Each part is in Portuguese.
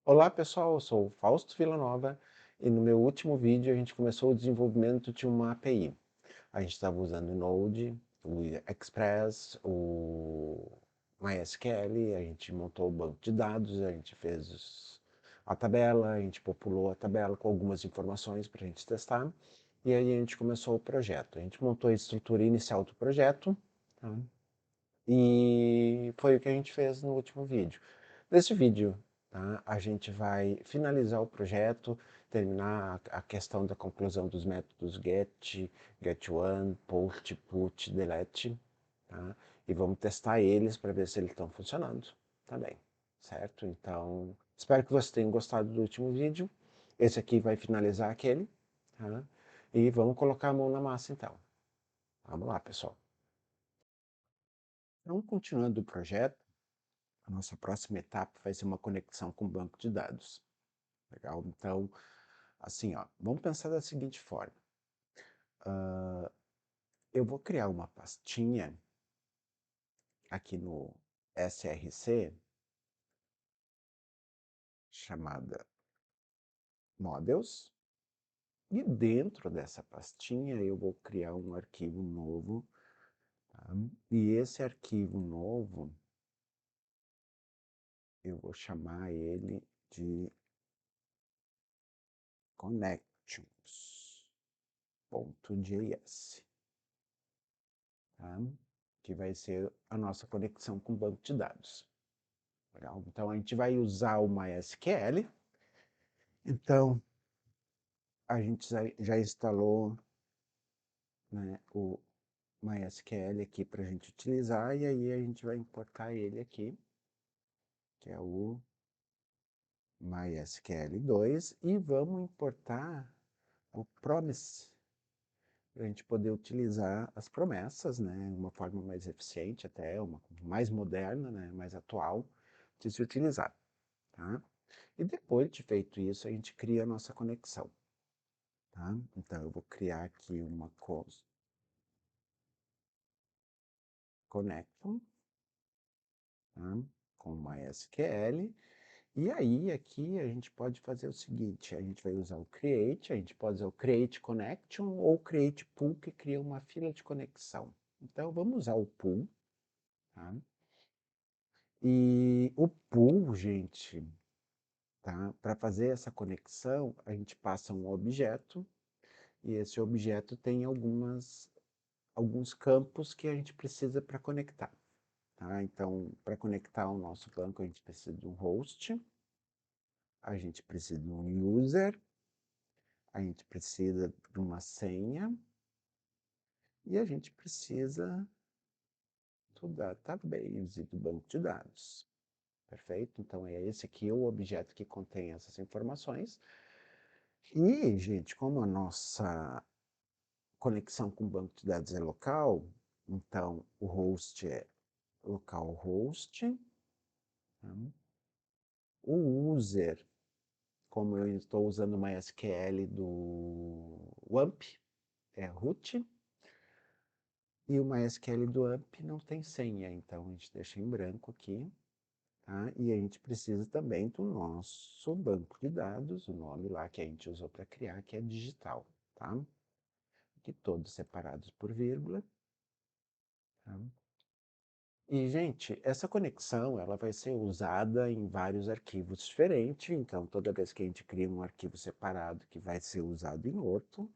Olá pessoal, eu sou o Fausto Villanova e no meu último vídeo a gente começou o desenvolvimento de uma API. A gente estava usando o Node, o Express, o MySQL, a gente montou o banco de dados, a gente fez a tabela, a gente populou a tabela com algumas informações para a gente testar e aí a gente começou o projeto. A gente montou a estrutura inicial do projeto, tá? E foi o que a gente fez no último vídeo. Nesse vídeo, tá, a gente vai finalizar o projeto, terminar a questão da conclusão dos métodos get, get1, post, put, delete, tá? E vamos testar eles para ver se eles estão funcionando também, certo? Então, espero que vocês tenham gostado do último vídeo. Esse aqui vai finalizar aquele, tá? E vamos colocar a mão na massa então. Vamos lá, pessoal. Então, continuando o projeto, a nossa próxima etapa vai ser uma conexão com o banco de dados. Legal? Então, assim, ó, vamos pensar da seguinte forma. Eu vou criar uma pastinha aqui no SRC chamada Models. E dentro dessa pastinha eu vou criar um arquivo novo. Tá? E esse arquivo novo, eu vou chamar ele de connections.js. Tá? Que vai ser a nossa conexão com o banco de dados. Legal? Então, a gente vai usar o MySQL. Então, a gente já instalou, né, o MySQL aqui para a gente utilizar, e aí a gente vai importar ele aqui, que é o MySQL2, e vamos importar o Promise, para a gente poder utilizar as promessas, né, uma forma mais eficiente até, uma mais moderna, né, mais atual de se utilizar, tá? E depois de feito isso, a gente cria a nossa conexão, tá? Então, eu vou criar aqui uma connection, tá? Com MySQL. E aí, aqui, a gente pode fazer o seguinte, a gente vai usar o create, a gente pode usar o create connection ou o create pool, que cria uma fila de conexão. Então, vamos usar o pool, tá? E o pool, gente, tá? Para fazer essa conexão, a gente passa um objeto, e esse objeto tem alguns campos que a gente precisa para conectar. Tá? Então, para conectar o nosso banco, a gente precisa de um host, a gente precisa de um user, a gente precisa de uma senha e a gente precisa do database, do banco de dados. Perfeito? Então, é esse aqui o objeto que contém essas informações. E, gente, como a nossa conexão com o banco de dados é local, então o host é localhost. Tá? O user, como eu estou usando o MySQL do WAMP, é root, e o MySQL do WAMP não tem senha, então a gente deixa em branco aqui, tá? E a gente precisa também do nosso banco de dados, o nome lá que a gente usou para criar, que é digital, tá? Aqui todos separados por vírgula, tá? E, gente, essa conexão ela vai ser usada em vários arquivos diferentes, então toda vez que a gente cria um arquivo separado que vai ser usado em outro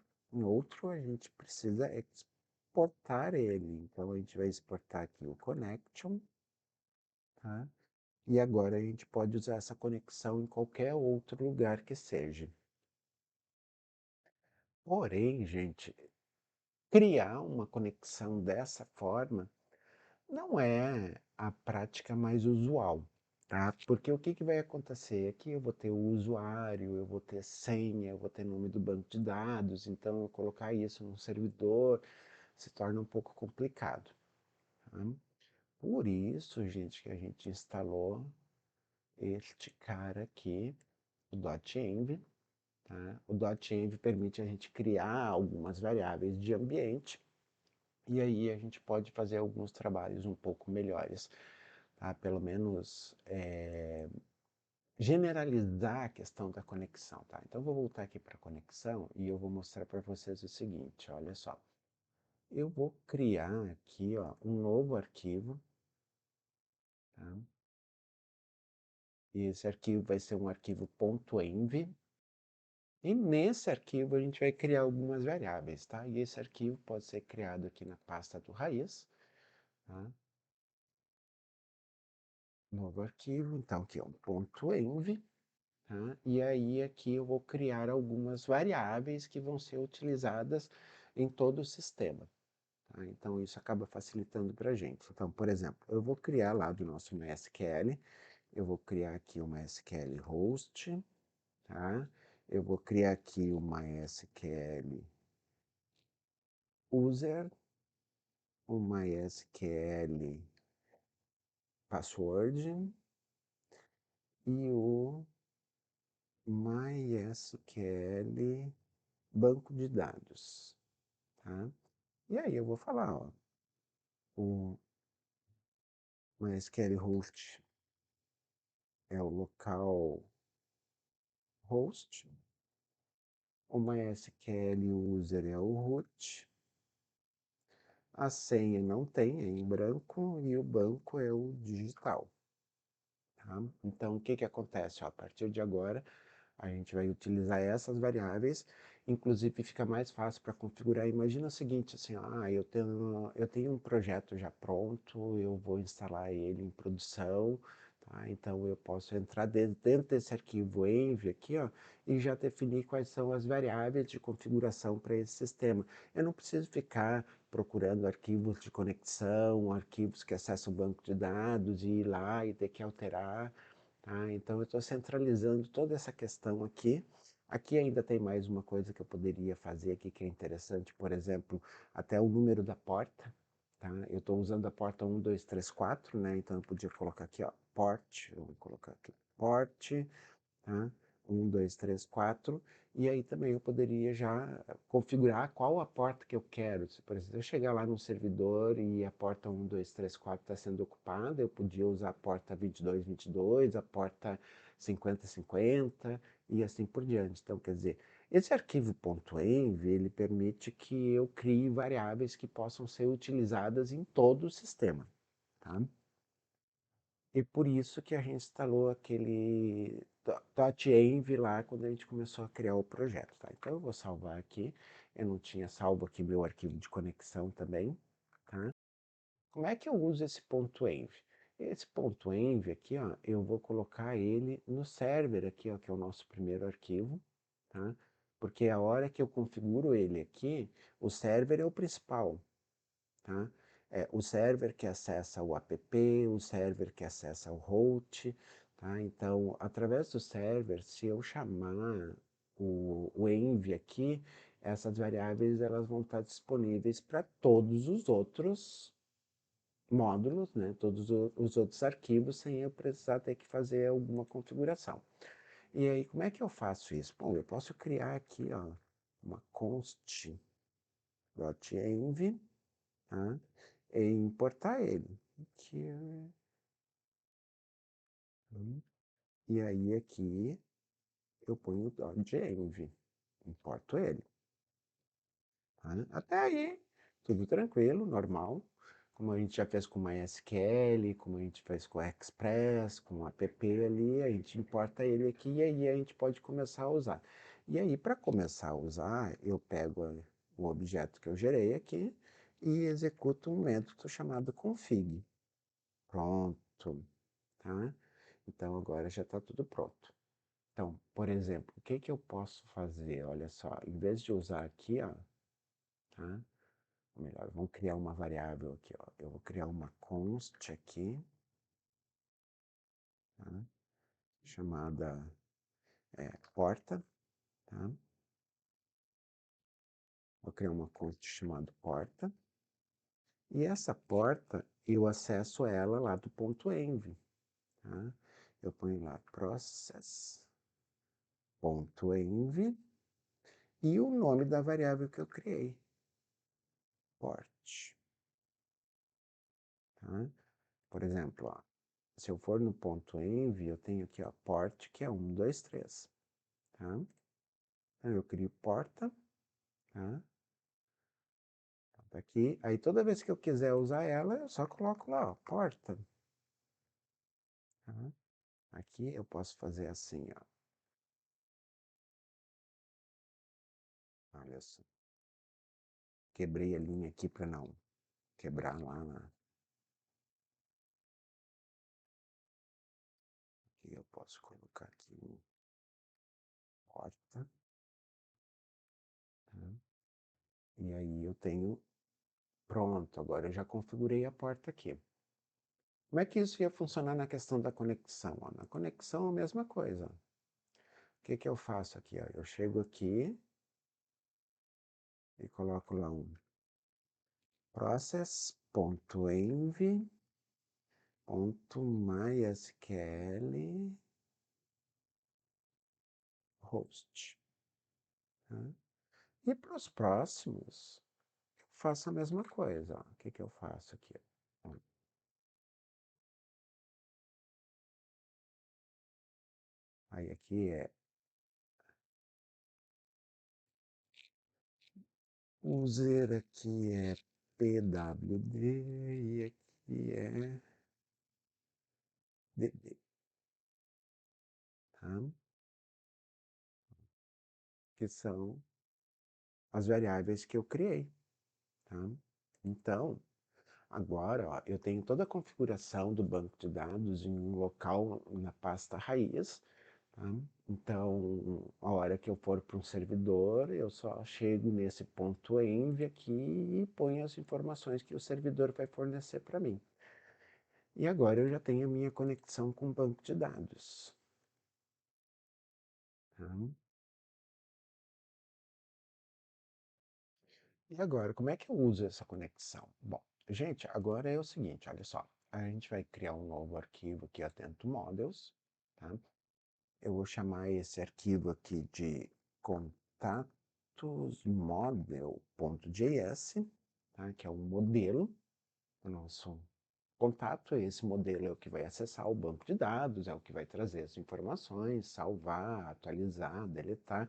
a gente precisa exportar ele. Então a gente vai exportar aqui o connection, tá? E agora a gente pode usar essa conexão em qualquer outro lugar que seja. Porém, gente, criar uma conexão dessa forma não é a prática mais usual, tá? Porque o que que vai acontecer? Aqui eu vou ter o usuário, eu vou ter senha, eu vou ter nome do banco de dados, então eu colocar isso num servidor se torna um pouco complicado, tá? Por isso, gente, que a gente instalou este cara aqui, o .env, tá? O .env permite a gente criar algumas variáveis de ambiente e aí a gente pode fazer alguns trabalhos um pouco melhores, tá? Pelo menos generalizar a questão da conexão, tá? Então, eu vou voltar aqui para a conexão e eu vou mostrar para vocês o seguinte, olha só. Eu vou criar aqui, ó, um novo arquivo, tá? E esse arquivo vai ser um arquivo .env. E nesse arquivo a gente vai criar algumas variáveis, tá? E esse arquivo pode ser criado aqui na pasta do raiz, tá? Novo arquivo, então aqui é um .env, tá? E aí aqui eu vou criar algumas variáveis que vão ser utilizadas em todo o sistema, tá? Então isso acaba facilitando para a gente. Então, por exemplo, eu vou criar lá do nosso MySQL, eu vou criar aqui uma SQL host, tá? Eu vou criar aqui uma SQL user, uma SQL password e o MySQL banco de dados, tá? E aí eu vou falar, ó, o MySQL host é o local host, o MySQL user é o root, a senha não tem, é em branco, e o banco é o digital, tá? Então, o que que acontece? Ó, a partir de agora, a gente vai utilizar essas variáveis, inclusive fica mais fácil para configurar. Imagina o seguinte, assim, eu tenho um projeto já pronto, eu vou instalar ele em produção, tá? Então eu posso entrar dentro desse arquivo env aqui, ó, e já definir quais são as variáveis de configuração para esse sistema. Eu não preciso ficar procurando arquivos de conexão, arquivos que acessam o banco de dados, e ir lá e ter que alterar. Tá? Então, eu estou centralizando toda essa questão aqui. Aqui ainda tem mais uma coisa que eu poderia fazer aqui que é interessante, por exemplo, até o número da porta. Tá? Eu estou usando a porta 1234, né? Então eu podia colocar aqui, ó, port, eu vou colocar aqui, port, tá? 1234, e aí também eu poderia já configurar qual a porta que eu quero. Se, por exemplo, eu chegar lá no servidor e a porta 1234 está sendo ocupada, eu podia usar a porta 2222, a porta 5050 e assim por diante. Então, quer dizer, esse arquivo .env, ele permite que eu crie variáveis que possam ser utilizadas em todo o sistema, tá? E por isso que a gente instalou aquele .env lá quando a gente começou a criar o projeto, tá? Então eu vou salvar aqui. Eu não tinha salvo aqui meu arquivo de conexão também, tá? Como é que eu uso esse .env? Esse .env aqui, ó, eu vou colocar ele no server aqui, ó, que é o nosso primeiro arquivo, tá? Porque a hora que eu configuro ele aqui, o server é o principal, tá? É o server que acessa o app, o server que acessa o host, tá? Então, através do server, se eu chamar o env aqui, essas variáveis elas vão estar disponíveis para todos os outros módulos, né? Todos os outros arquivos, sem eu precisar ter que fazer alguma configuração. E aí, como é que eu faço isso? Bom, eu posso criar aqui, ó, uma const.env, tá? E importar ele. Aqui, e aí aqui eu ponho o .env, importo ele. Tá? Até aí, tudo tranquilo, normal. Como a gente já fez com MySQL, como a gente fez com o Express, com o app ali, a gente importa ele aqui e aí a gente pode começar a usar. E aí, para começar a usar, eu pego o objeto que eu gerei aqui e executo um método chamado config. Pronto, tá? Então agora já está tudo pronto. Então, por exemplo, o que que eu posso fazer? Olha só, em vez de usar aqui, ó, tá? Ou melhor, vamos criar uma variável aqui, ó. Eu vou criar uma const aqui, tá? Chamada porta, tá? Vou criar uma const chamada porta. E essa porta, eu acesso ela lá do .env, tá? Eu ponho lá process.env e o nome da variável que eu criei, port, tá? Por exemplo, ó, se eu for no ponto env, eu tenho aqui, ó, port, que é 1, 2, 3, tá? Então, eu crio porta, tá? Tá aqui. Aí, toda vez que eu quiser usar ela, eu só coloco lá, ó, porta. Tá? Aqui eu posso fazer assim, ó. Olha só. Quebrei a linha aqui para não quebrar lá na... Aqui eu posso colocar aqui um porta. Tá? E aí eu tenho... Pronto, agora eu já configurei a porta aqui. Como é que isso ia funcionar na questão da conexão? Ó, na conexão, a mesma coisa. O que que eu faço aqui? Ó? Eu chego aqui e coloco lá um process.env.mysql host. Tá? E para os próximos, eu faço a mesma coisa. Ó. O que que eu faço aqui? Ó? Aí aqui é user, aqui é pwd e aqui é db, tá? Que são as variáveis que eu criei, tá? Então, agora, ó, eu tenho toda a configuração do banco de dados em um local na pasta raiz, tá? Então, a hora que eu for para um servidor, eu só chego nesse ponto env aqui e ponho as informações que o servidor vai fornecer para mim. E agora eu já tenho a minha conexão com o banco de dados. Tá? E agora, como é que eu uso essa conexão? Bom, gente, agora é o seguinte, olha só. A gente vai criar um novo arquivo aqui, Atento Models, tá? Eu vou chamar esse arquivo aqui de contatosmodel.js, tá? Que é um modelo do nosso contato. Esse modelo é o que vai acessar o banco de dados, é o que vai trazer as informações, salvar, atualizar, deletar.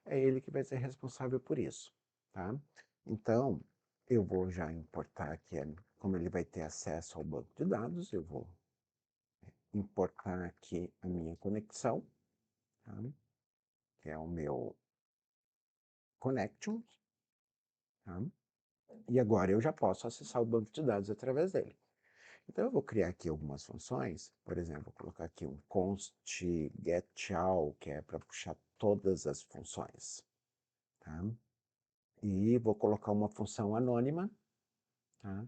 É ele que vai ser responsável por isso, tá? Então, eu vou já importar aqui, como ele vai ter acesso ao banco de dados, eu vou importar aqui a minha conexão, tá? Que é o meu connections, tá? E agora eu já posso acessar o banco de dados através dele. Então eu vou criar aqui algumas funções, por exemplo, vou colocar aqui um const getAll, que é para puxar todas as funções, tá? E vou colocar uma função anônima, tá?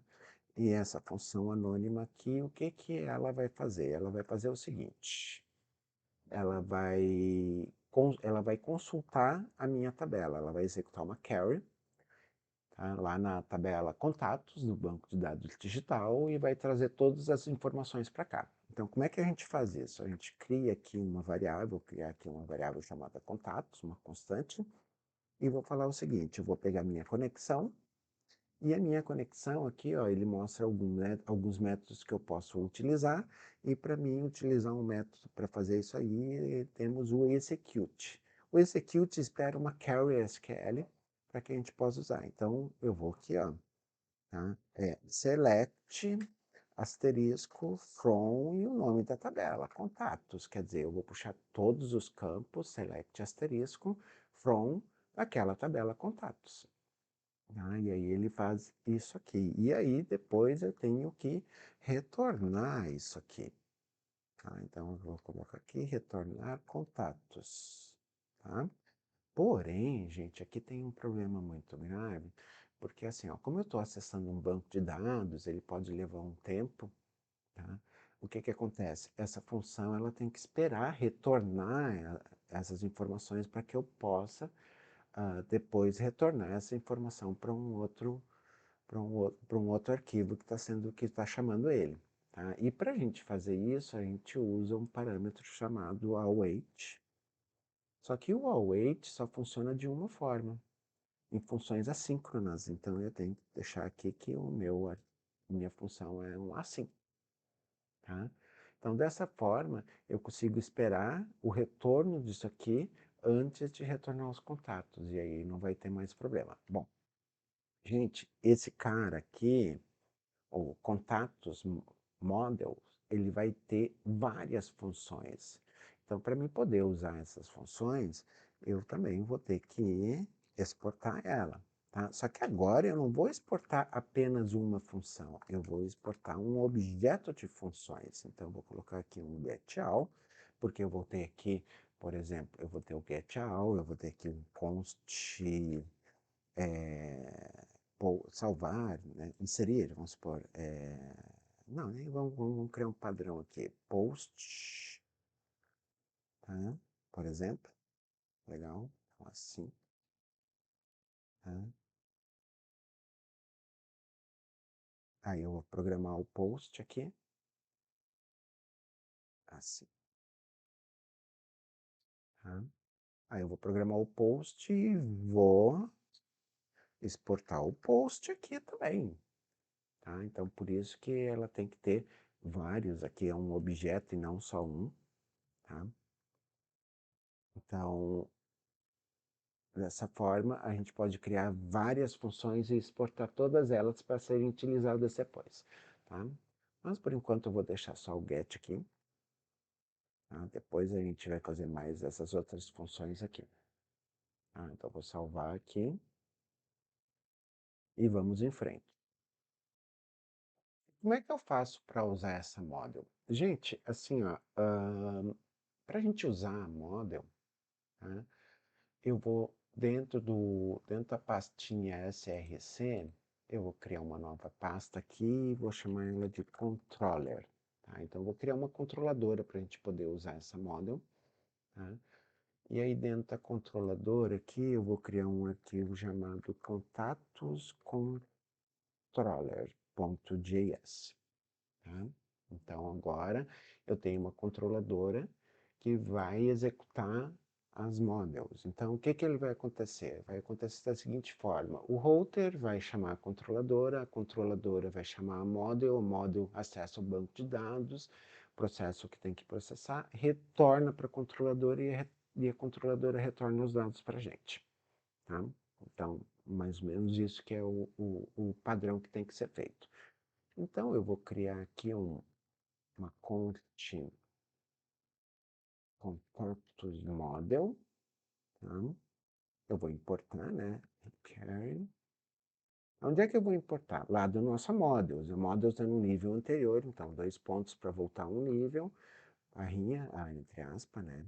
E essa função anônima aqui, o que que ela vai fazer? Ela vai fazer o seguinte, ela vai consultar a minha tabela, ela vai executar uma query, tá? Lá na tabela contatos do banco de dados digital e vai trazer todas as informações para cá. Então, como é que a gente faz isso? A gente cria aqui uma variável, vou criar aqui uma variável chamada contatos, uma constante, e vou falar o seguinte, eu vou pegar minha conexão, e a minha conexão aqui, ó, ele mostra alguns métodos que eu posso utilizar, e para mim utilizar um método para fazer isso aí, temos o execute. O execute espera uma query SQL para que a gente possa usar. Então, eu vou aqui, ó, tá? Select asterisco from e o nome da tabela, contatos. Quer dizer, eu vou puxar todos os campos, select asterisco from aquela tabela contatos. E aí ele faz isso aqui. E aí depois eu tenho que retornar isso aqui. Tá? Então eu vou colocar aqui, retornar contatos. Tá? Porém, gente, aqui tem um problema muito grave, porque assim, ó, como eu estou acessando um banco de dados, ele pode levar um tempo, tá? O que que acontece? Essa função ela tem que esperar retornar essas informações para que eu possa depois retornar essa informação para um outro arquivo que está chamando ele. Tá? E para a gente fazer isso, a gente usa um parâmetro chamado await. Só que o await só funciona de uma forma, em funções assíncronas. Então eu tenho que deixar aqui que minha função é um async. Tá? Então, dessa forma, eu consigo esperar o retorno disso aqui antes de retornar os contatos, e aí não vai ter mais problema. Bom, gente, esse cara aqui, o contatos models, ele vai ter várias funções. Então, para mim poder usar essas funções, eu também vou ter que exportar ela. Tá? Só que agora eu não vou exportar apenas uma função, eu vou exportar um objeto de funções. Então, eu vou colocar aqui um getAll, porque eu vou ter aqui, por exemplo, eu vou ter o getAll, eu vou ter aqui um const salvar, né? Inserir, vamos supor. Não, nem vamos criar um padrão aqui. Post, tá? Por exemplo. Legal. Então, assim. Tá? Aí eu vou programar o post aqui. Assim. Tá? Aí eu vou programar o post e vou exportar o post aqui também. Tá? Então, por isso que ela tem que ter vários. Aqui é um objeto e não só um. Tá? Então, dessa forma, a gente pode criar várias funções e exportar todas elas para serem utilizadas depois. Tá? Mas por enquanto eu vou deixar só o get aqui. Tá? Depois a gente vai fazer mais essas outras funções aqui. Tá? Então vou salvar aqui e vamos em frente. Como é que eu faço para usar essa model? Gente, assim, ó, para a gente usar a model, tá? Eu vou dentro da pastinha src, eu vou criar uma nova pasta aqui e vou chamar ela de controller. Tá? Então, eu vou criar uma controladora para a gente poder usar essa model. Tá? E aí, dentro da controladora aqui, eu vou criar um arquivo chamado contatoscontroller.js. Tá? Então, agora eu tenho uma controladora que vai executar as models. Então, o que que ele vai acontecer? Vai acontecer da seguinte forma: o router vai chamar a controladora vai chamar a model acessa o banco de dados, processo que tem que processar, retorna para a controladora e a controladora retorna os dados para a gente. Tá? Então, mais ou menos isso que é o padrão que tem que ser feito. Então, eu vou criar aqui uma contatos model, tá? Eu vou importar, né? Carry. Onde é que eu vou importar? Lá do nosso models. O models é no nível anterior, então 2 pontos para voltar um nível, barrinha, entre aspas, né?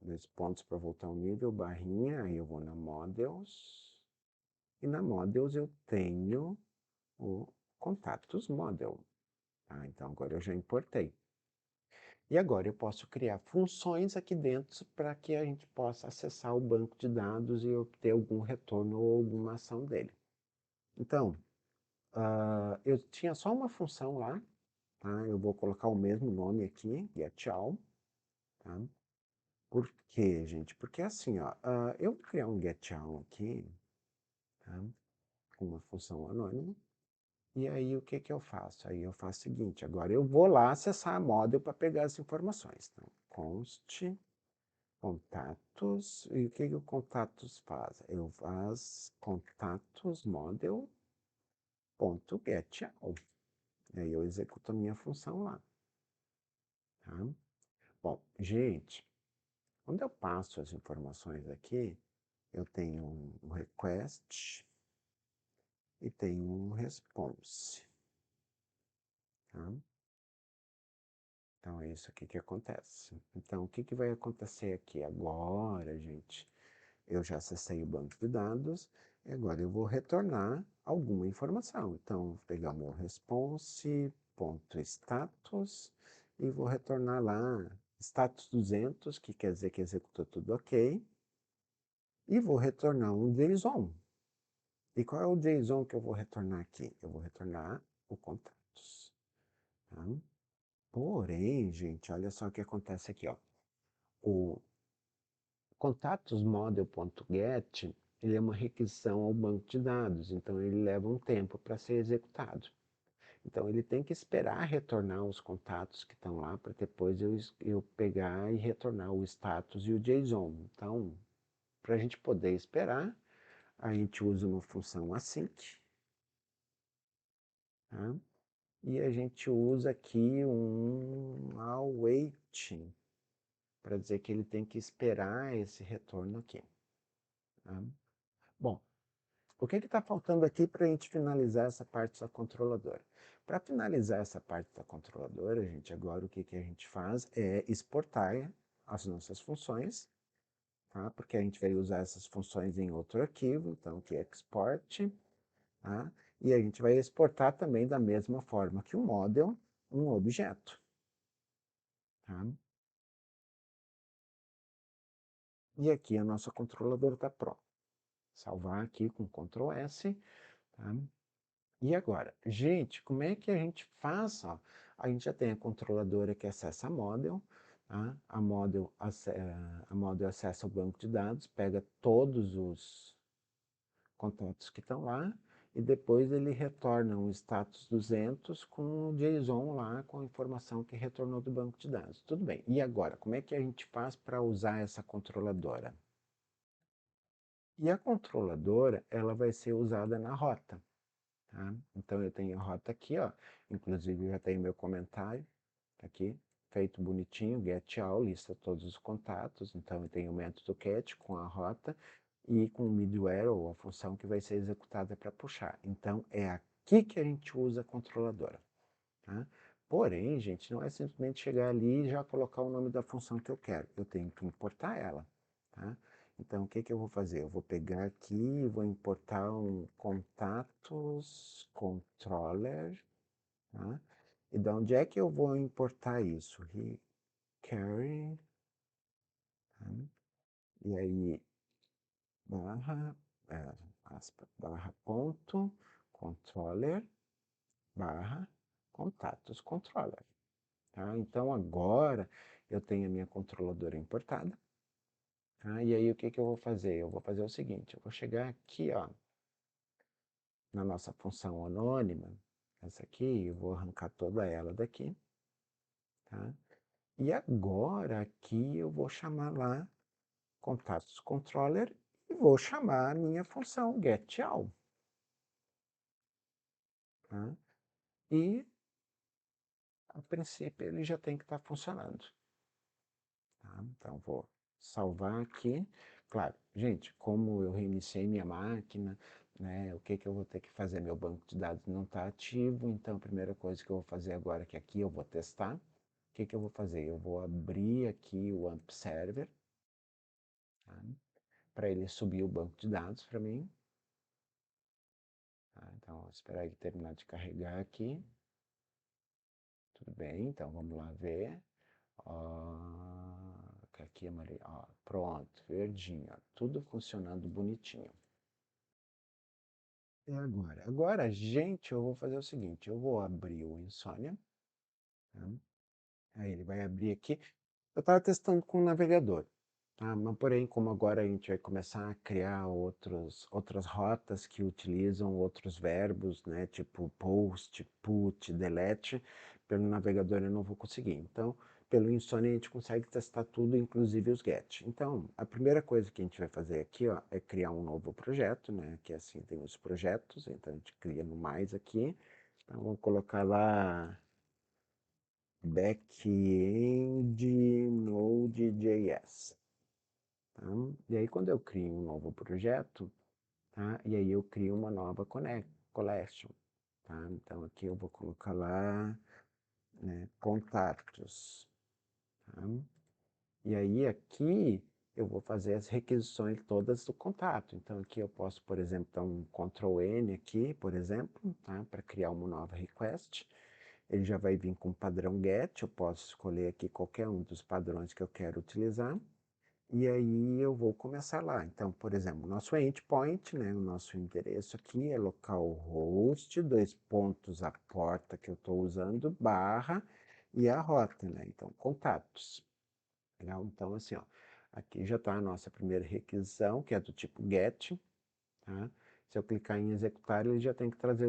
2 pontos para voltar um nível, barrinha, aí eu vou na models, e na models eu tenho o contatos model. Tá? Então agora eu já importei. E agora eu posso criar funções aqui dentro para que a gente possa acessar o banco de dados e obter algum retorno ou alguma ação dele. Então, eu tinha só uma função lá, tá? Eu vou colocar o mesmo nome aqui, getAll, tá? Por quê, gente? Porque assim, ó, eu vou criar um getAll aqui, tá? Com uma função anônima. E aí o que que eu faço? Aí eu faço o seguinte, agora eu vou lá acessar a model para pegar as informações. Então, const contatos, e o que que o contatos faz? Eu faz contatos model.getAll. E aí eu executo a minha função lá. Tá? Bom, gente, quando eu passo as informações aqui, eu tenho um request e tenho um response. Tá? Então é isso aqui que acontece. Então o que que vai acontecer aqui agora, gente? Eu já acessei o banco de dados e agora eu vou retornar alguma informação. Então, vou pegar o meu response.status e vou retornar lá status 200, que quer dizer que executou tudo ok, e vou retornar um JSON. E qual é o JSON que eu vou retornar aqui? Eu vou retornar o contatos. Tá? Porém, gente, olha só o que acontece aqui, ó. O contatos model.get, ele é uma requisição ao banco de dados, então ele leva um tempo para ser executado. Então, ele tem que esperar retornar os contatos que estão lá para depois eu pegar e retornar o status e o JSON. Então, para a gente poder esperar, a gente usa uma função async, tá? E a gente usa aqui um await, para dizer que ele tem que esperar esse retorno aqui. Tá? Bom, o que está faltando aqui para a gente finalizar essa parte da controladora? Para finalizar essa parte da controladora, gente, agora o que a gente faz é exportar as nossas funções, tá? Porque a gente vai usar essas funções em outro arquivo, então que é export, tá? E a gente vai exportar também da mesma forma que o model, um objeto, tá? E aqui a nossa controladora está pronta. Salvar aqui com Ctrl S, tá? E agora, gente, como é que a gente faz? Ó? A gente já tem a controladora que acessa a model, tá? A model acessa o banco de dados, pega todos os contatos que estão lá, e depois ele retorna um status 200 com o JSON lá, com a informação que retornou do banco de dados. Tudo bem. E agora, como é que a gente faz para usar essa controladora? E a controladora, ela vai ser usada na rota. Tá? Então eu tenho a rota aqui, ó. Inclusive já tem meu comentário aqui, feito bonitinho, get all, lista todos os contatos. Então eu tenho o método get com a rota e com o middleware, ou a função que vai ser executada para puxar. Então é aqui que a gente usa a controladora. Tá? Porém, gente, não é simplesmente chegar ali e já colocar o nome da função que eu quero. Eu tenho que importar ela. Tá? Então, o que eu vou fazer? Eu vou pegar aqui e vou importar um contatos controller. Tá? E de onde é que eu vou importar isso? Carry. Tá? E aí, barra, aspa, barra ponto, controller, barra, contatos controller. Tá? Então agora eu tenho a minha controladora importada. Tá? E aí o que eu vou fazer? Eu vou fazer o seguinte, eu vou chegar aqui, ó, na nossa função anônima, essa aqui, eu vou arrancar toda ela daqui. Tá? E agora aqui eu vou chamar lá contatos controller e vou chamar a minha função getAll. Tá? E a princípio ele já tem que estar funcionando. Tá? Então, vou salvar aqui. Claro, gente, como eu reiniciei minha máquina, né, o que eu vou ter que fazer? Meu banco de dados não está ativo, então a primeira coisa que eu vou fazer agora é que aqui eu vou testar. O que eu vou fazer? Eu vou abrir aqui o AMP Server, tá? Para ele subir o banco de dados para mim. Tá? Então, vou esperar ele terminar de carregar aqui. Tudo bem, então vamos lá ver. Ó, aqui amarelinho, ó, pronto, verdinho, ó, tudo funcionando bonitinho. E agora? Agora, gente, eu vou fazer o seguinte, eu vou abrir o Insomnia, tá? Aí ele vai abrir aqui. Eu estava testando com o navegador, tá? Mas porém, como agora a gente vai começar a criar outras rotas que utilizam outros verbos, né? Tipo post, put, delete, pelo navegador eu não vou conseguir. Então, pelo Insomnia a gente consegue testar tudo, inclusive os get. Então, a primeira coisa que a gente vai fazer aqui, ó, é criar um novo projeto, né? Que assim tem os projetos, então a gente cria no mais aqui. Então, vamos colocar lá backend Node.js. Tá? E aí, quando eu crio um novo projeto, tá? E aí eu crio uma nova collection. Tá? Então, aqui eu vou colocar lá, né, contatos. Tá? E aí, aqui, eu vou fazer as requisições todas do contato. Então, aqui eu posso, por exemplo, dar um Ctrl N aqui, por exemplo, tá? Para criar uma nova request. Ele já vai vir com o padrão GET, eu posso escolher aqui qualquer um dos padrões que eu quero utilizar, e aí eu vou começar lá. Então, por exemplo, nosso endpoint, né, o nosso endereço aqui é localhost, dois pontos, a porta que eu estou usando, barra, e a rota, né, então contatos. Legal? Então, assim, ó, aqui já está a nossa primeira requisição, que é do tipo GET, tá? Se eu clicar em executar, ele já tem que trazer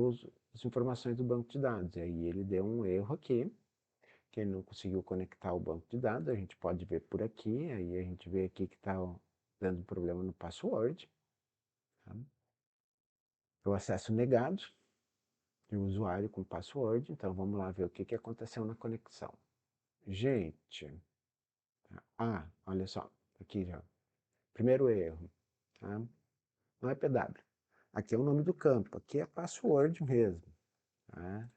as informações do banco de dados. E aí ele deu um erro aqui, que ele não conseguiu conectar o banco de dados. A gente pode ver por aqui, aí a gente vê aqui que está dando problema no password. Tá? O acesso negado de usuário com password. Então vamos lá ver o que aconteceu na conexão. Gente, olha só, aqui já. Primeiro erro, tá? Não é PW. Aqui é o nome do campo, aqui é password mesmo. Tá?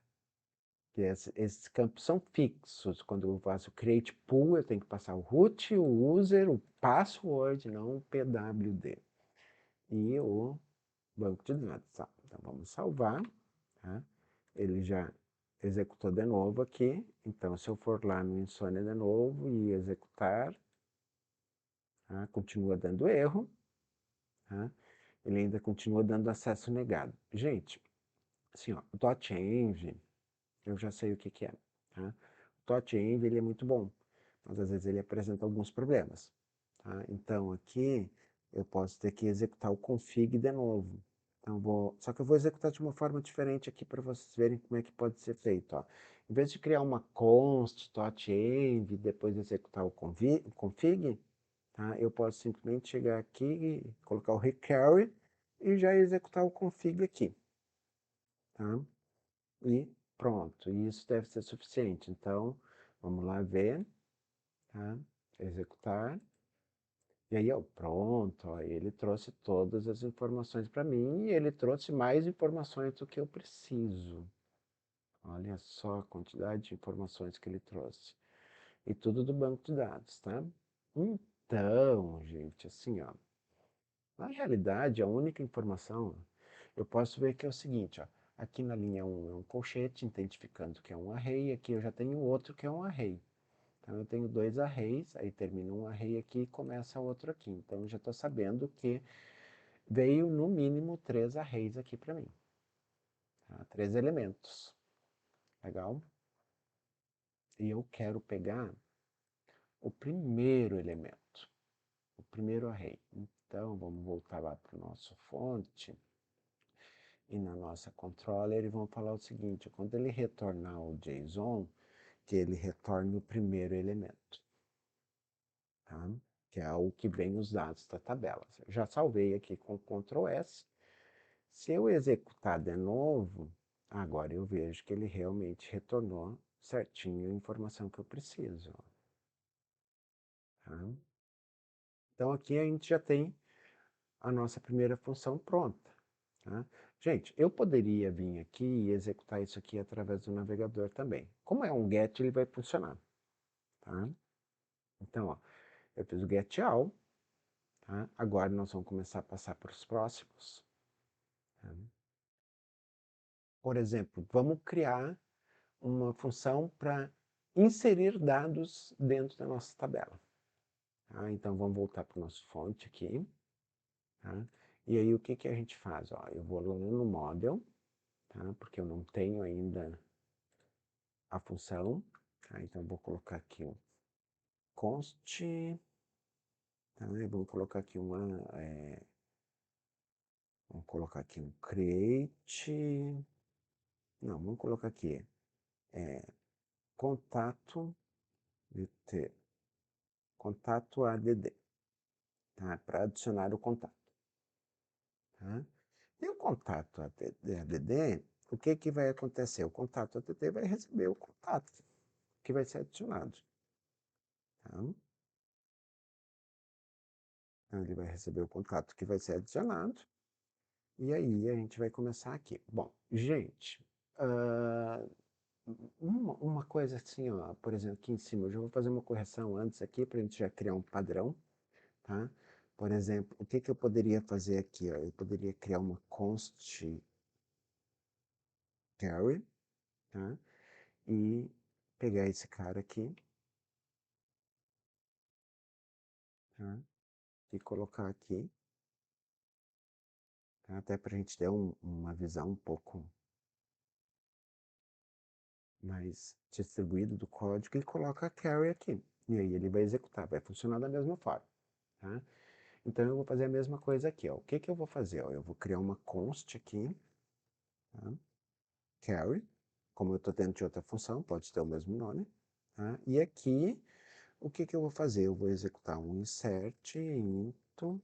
Esses campos são fixos. Quando eu faço create pool, eu tenho que passar o root, o user, o password, não o PWD. E o banco de dados. Tá? Então vamos salvar. Tá? Ele já executou de novo aqui. Então se eu for lá no Insônia de novo e executar, tá? Continua dando erro. Tá? Ele ainda continua dando acesso negado. Gente, assim, ó, o .env, eu já sei o que é. Tá? O .env ele é muito bom, mas às vezes ele apresenta alguns problemas. Tá? Então aqui eu posso ter que executar o config de novo. Então, só que eu vou executar de uma forma diferente aqui para vocês verem como é que pode ser feito. Ó. Em vez de criar uma const .env e depois executar o config, tá? Eu posso simplesmente chegar aqui, colocar o require e já executar o config aqui. Tá? E pronto, isso deve ser suficiente. Então, vamos lá ver, tá? Executar. E aí, ó, pronto, ó, ele trouxe todas as informações para mim e ele trouxe mais informações do que eu preciso. Olha só a quantidade de informações que ele trouxe. E tudo do banco de dados, tá? Então, gente, assim, ó, na realidade, a única informação, eu posso ver que é o seguinte, ó, aqui na linha 1 é um colchete, identificando que é um array, aqui eu já tenho outro que é um array. Então eu tenho dois arrays, aí termina um array aqui e começa outro aqui. Então eu já estou sabendo que veio no mínimo 3 arrays aqui para mim. Tá? 3 elementos. Legal? E eu quero pegar o primeiro elemento, o primeiro array. Então vamos voltar lá para o nosso fonte. E na nossa controller, e vamos falar o seguinte, quando ele retornar o JSON, que ele retorne o primeiro elemento, tá? Que é o que vem os dados da tabela. Eu já salvei aqui com Ctrl S. Se eu executar de novo, agora eu vejo que ele realmente retornou certinho a informação que eu preciso. Tá? Então aqui a gente já tem a nossa primeira função pronta. Tá? Gente, eu poderia vir aqui e executar isso aqui através do navegador também. Como é um get, ele vai funcionar. Tá? Então, ó, eu fiz o get all. Tá? Agora nós vamos começar a passar para os próximos. Tá? Por exemplo, vamos criar uma função para inserir dados dentro da nossa tabela. Tá? Então vamos voltar para o nosso fonte aqui. Tá? E aí o que a gente faz? Ó, eu vou lá no model, tá? Porque eu não tenho ainda a função. Tá? Então vou colocar aqui um const. Tá? Vamos colocar aqui vamos colocar aqui um create. Não, vamos colocar aqui contato contato add, tá? Para adicionar o contato. Tá? E o contato add, o que vai acontecer? O contato add vai receber o contato que vai ser adicionado. Tá? Então, ele vai receber o contato que vai ser adicionado. E aí a gente vai começar aqui. Bom, gente, uma coisa assim, ó, por exemplo, aqui em cima, eu já vou fazer uma correção antes aqui para a gente já criar um padrão, tá? Por exemplo, o que eu poderia fazer aqui? Ó? Eu poderia criar uma const carry, tá? E pegar esse cara aqui, tá? E colocar aqui, tá? Até para a gente ter uma visão um pouco mais distribuída do código, e coloca carry aqui. E aí ele vai executar, vai funcionar da mesma forma, tá? Então eu vou fazer a mesma coisa aqui, ó. O que eu vou fazer? Ó? Eu vou criar uma const aqui, tá? carry, como eu estou dentro de outra função, pode ter o mesmo nome. Tá? E aqui, o que que eu vou fazer? Eu vou executar um insert into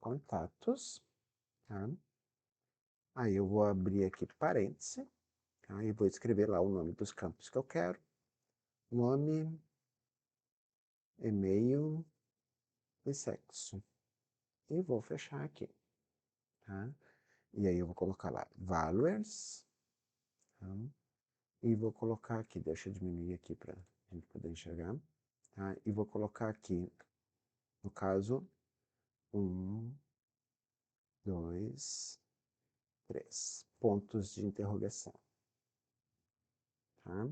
contatos. Tá? Aí eu vou abrir aqui parêntese, tá? E vou escrever lá o nome dos campos que eu quero. Nome, e-mail e sexo. E vou fechar aqui. Tá? E aí eu vou colocar lá values. Tá? E vou colocar aqui, deixa eu diminuir aqui para a gente poder enxergar. Tá? E vou colocar aqui, no caso, 1, 2, 3 pontos de interrogação. Tá?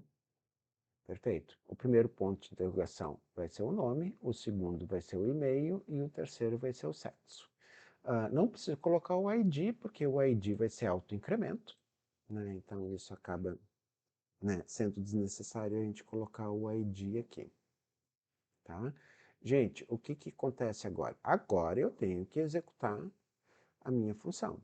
Perfeito. O primeiro ponto de interrogação vai ser o nome, o segundo vai ser o e-mail e o terceiro vai ser o sexo. Não precisa colocar o ID, porque o ID vai ser autoincremento, né? Então isso acaba, né, sendo desnecessário a gente colocar o ID aqui. Tá? Gente, o que que acontece agora? Agora eu tenho que executar a minha função.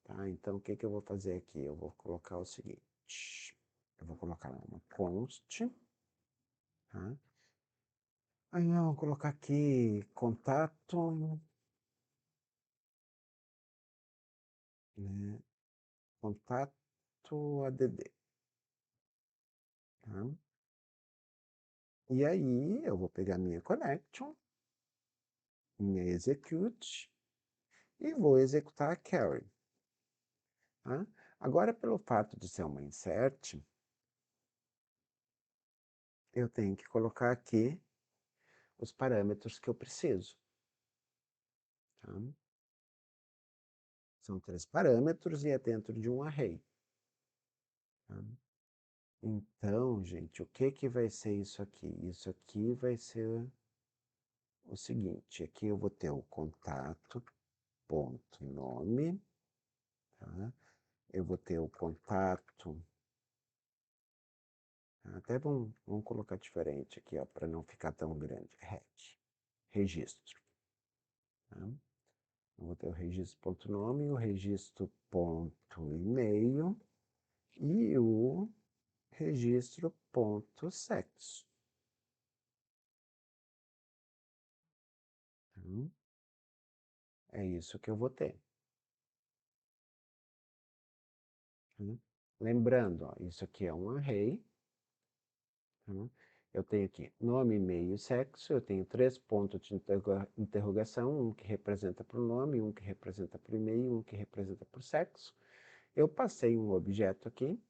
Tá? Então, o que que eu vou fazer aqui? Eu vou colocar o seguinte. Eu vou colocar uma const. Tá? Aí eu vou colocar aqui contato, né? Contato ADD. Tá? E aí eu vou pegar minha connection, minha execute, e vou executar a carry. Tá? Agora, pelo fato de ser uma insert, eu tenho que colocar aqui os parâmetros que eu preciso. Tá? São 3 parâmetros e é dentro de um array. Tá? Então, gente, o que que vai ser isso aqui? Isso aqui vai ser o seguinte, aqui eu vou ter o contato, ponto, nome, tá? Eu vou ter o contato, até vamos colocar diferente aqui, ó, para não ficar tão grande, registro. Tá? Eu vou ter o registro.nome, o registro.e-mail e o registro.sexo. Tá? É isso que eu vou ter. Tá? Lembrando, ó, isso aqui é um array. Tá? Eu tenho aqui nome, e-mail e sexo. Eu tenho 3 pontos de interrogação, um que representa para o nome, um que representa para o e-mail, um que representa para o sexo. Eu passei um objeto aqui.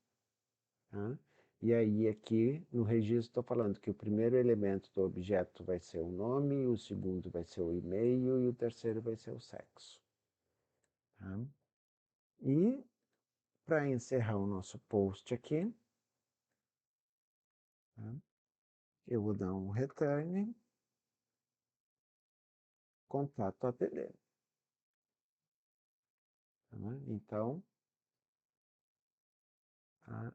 Tá? E aí aqui no registro estou falando que o primeiro elemento do objeto vai ser o nome, o segundo vai ser o e-mail e o terceiro vai ser o sexo. Tá? E para encerrar o nosso post aqui, tá? Eu vou dar um return contato ATD. Tá? Então,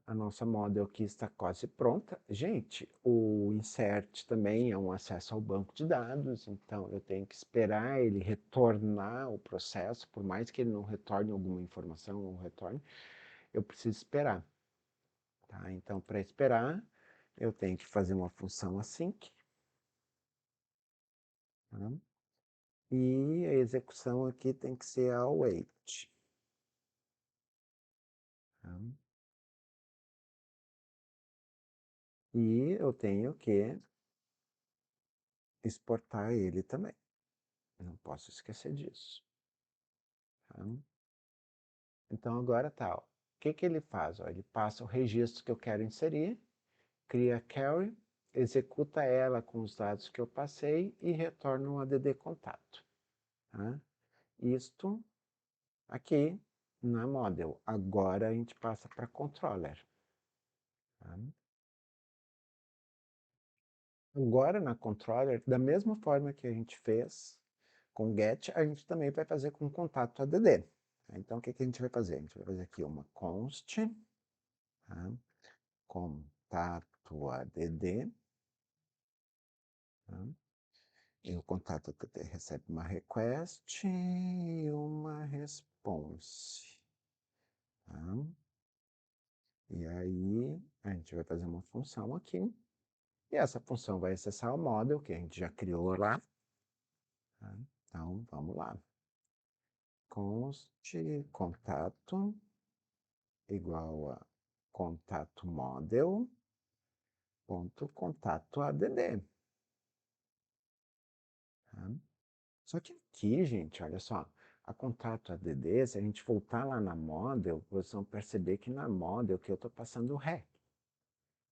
a nossa model aqui está quase pronta. Gente, o insert também é um acesso ao banco de dados, então eu tenho que esperar ele retornar o processo, por mais que ele não retorne alguma informação ou retorne, eu preciso esperar. Tá? Então, para esperar, eu tenho que fazer uma função async. Tá? E a execução aqui tem que ser await. Tá? E eu tenho que exportar ele também. Não posso esquecer disso. Tá? Então agora tá. Ó. O que que ele faz? Ó, ele passa o registro que eu quero inserir, cria a carry, executa ela com os dados que eu passei e retorna um ADD contato. Tá? Isto aqui na model. Agora a gente passa para controller. Tá? Agora na controller, da mesma forma que a gente fez com get, a gente também vai fazer com contato ADD. Então o que que a gente vai fazer? A gente vai fazer aqui uma const, tá? Contato ADD, tá? E o contato ADD recebe uma request e uma response. Tá? E aí a gente vai fazer uma função aqui, e essa função vai acessar o model que a gente já criou lá. Tá? Então, vamos lá. Const contato igual a contato model ponto contato add. Tá? Só que aqui, gente, olha só, a contato add, se a gente voltar lá na model, vocês vão perceber que na model que eu estou passando o REC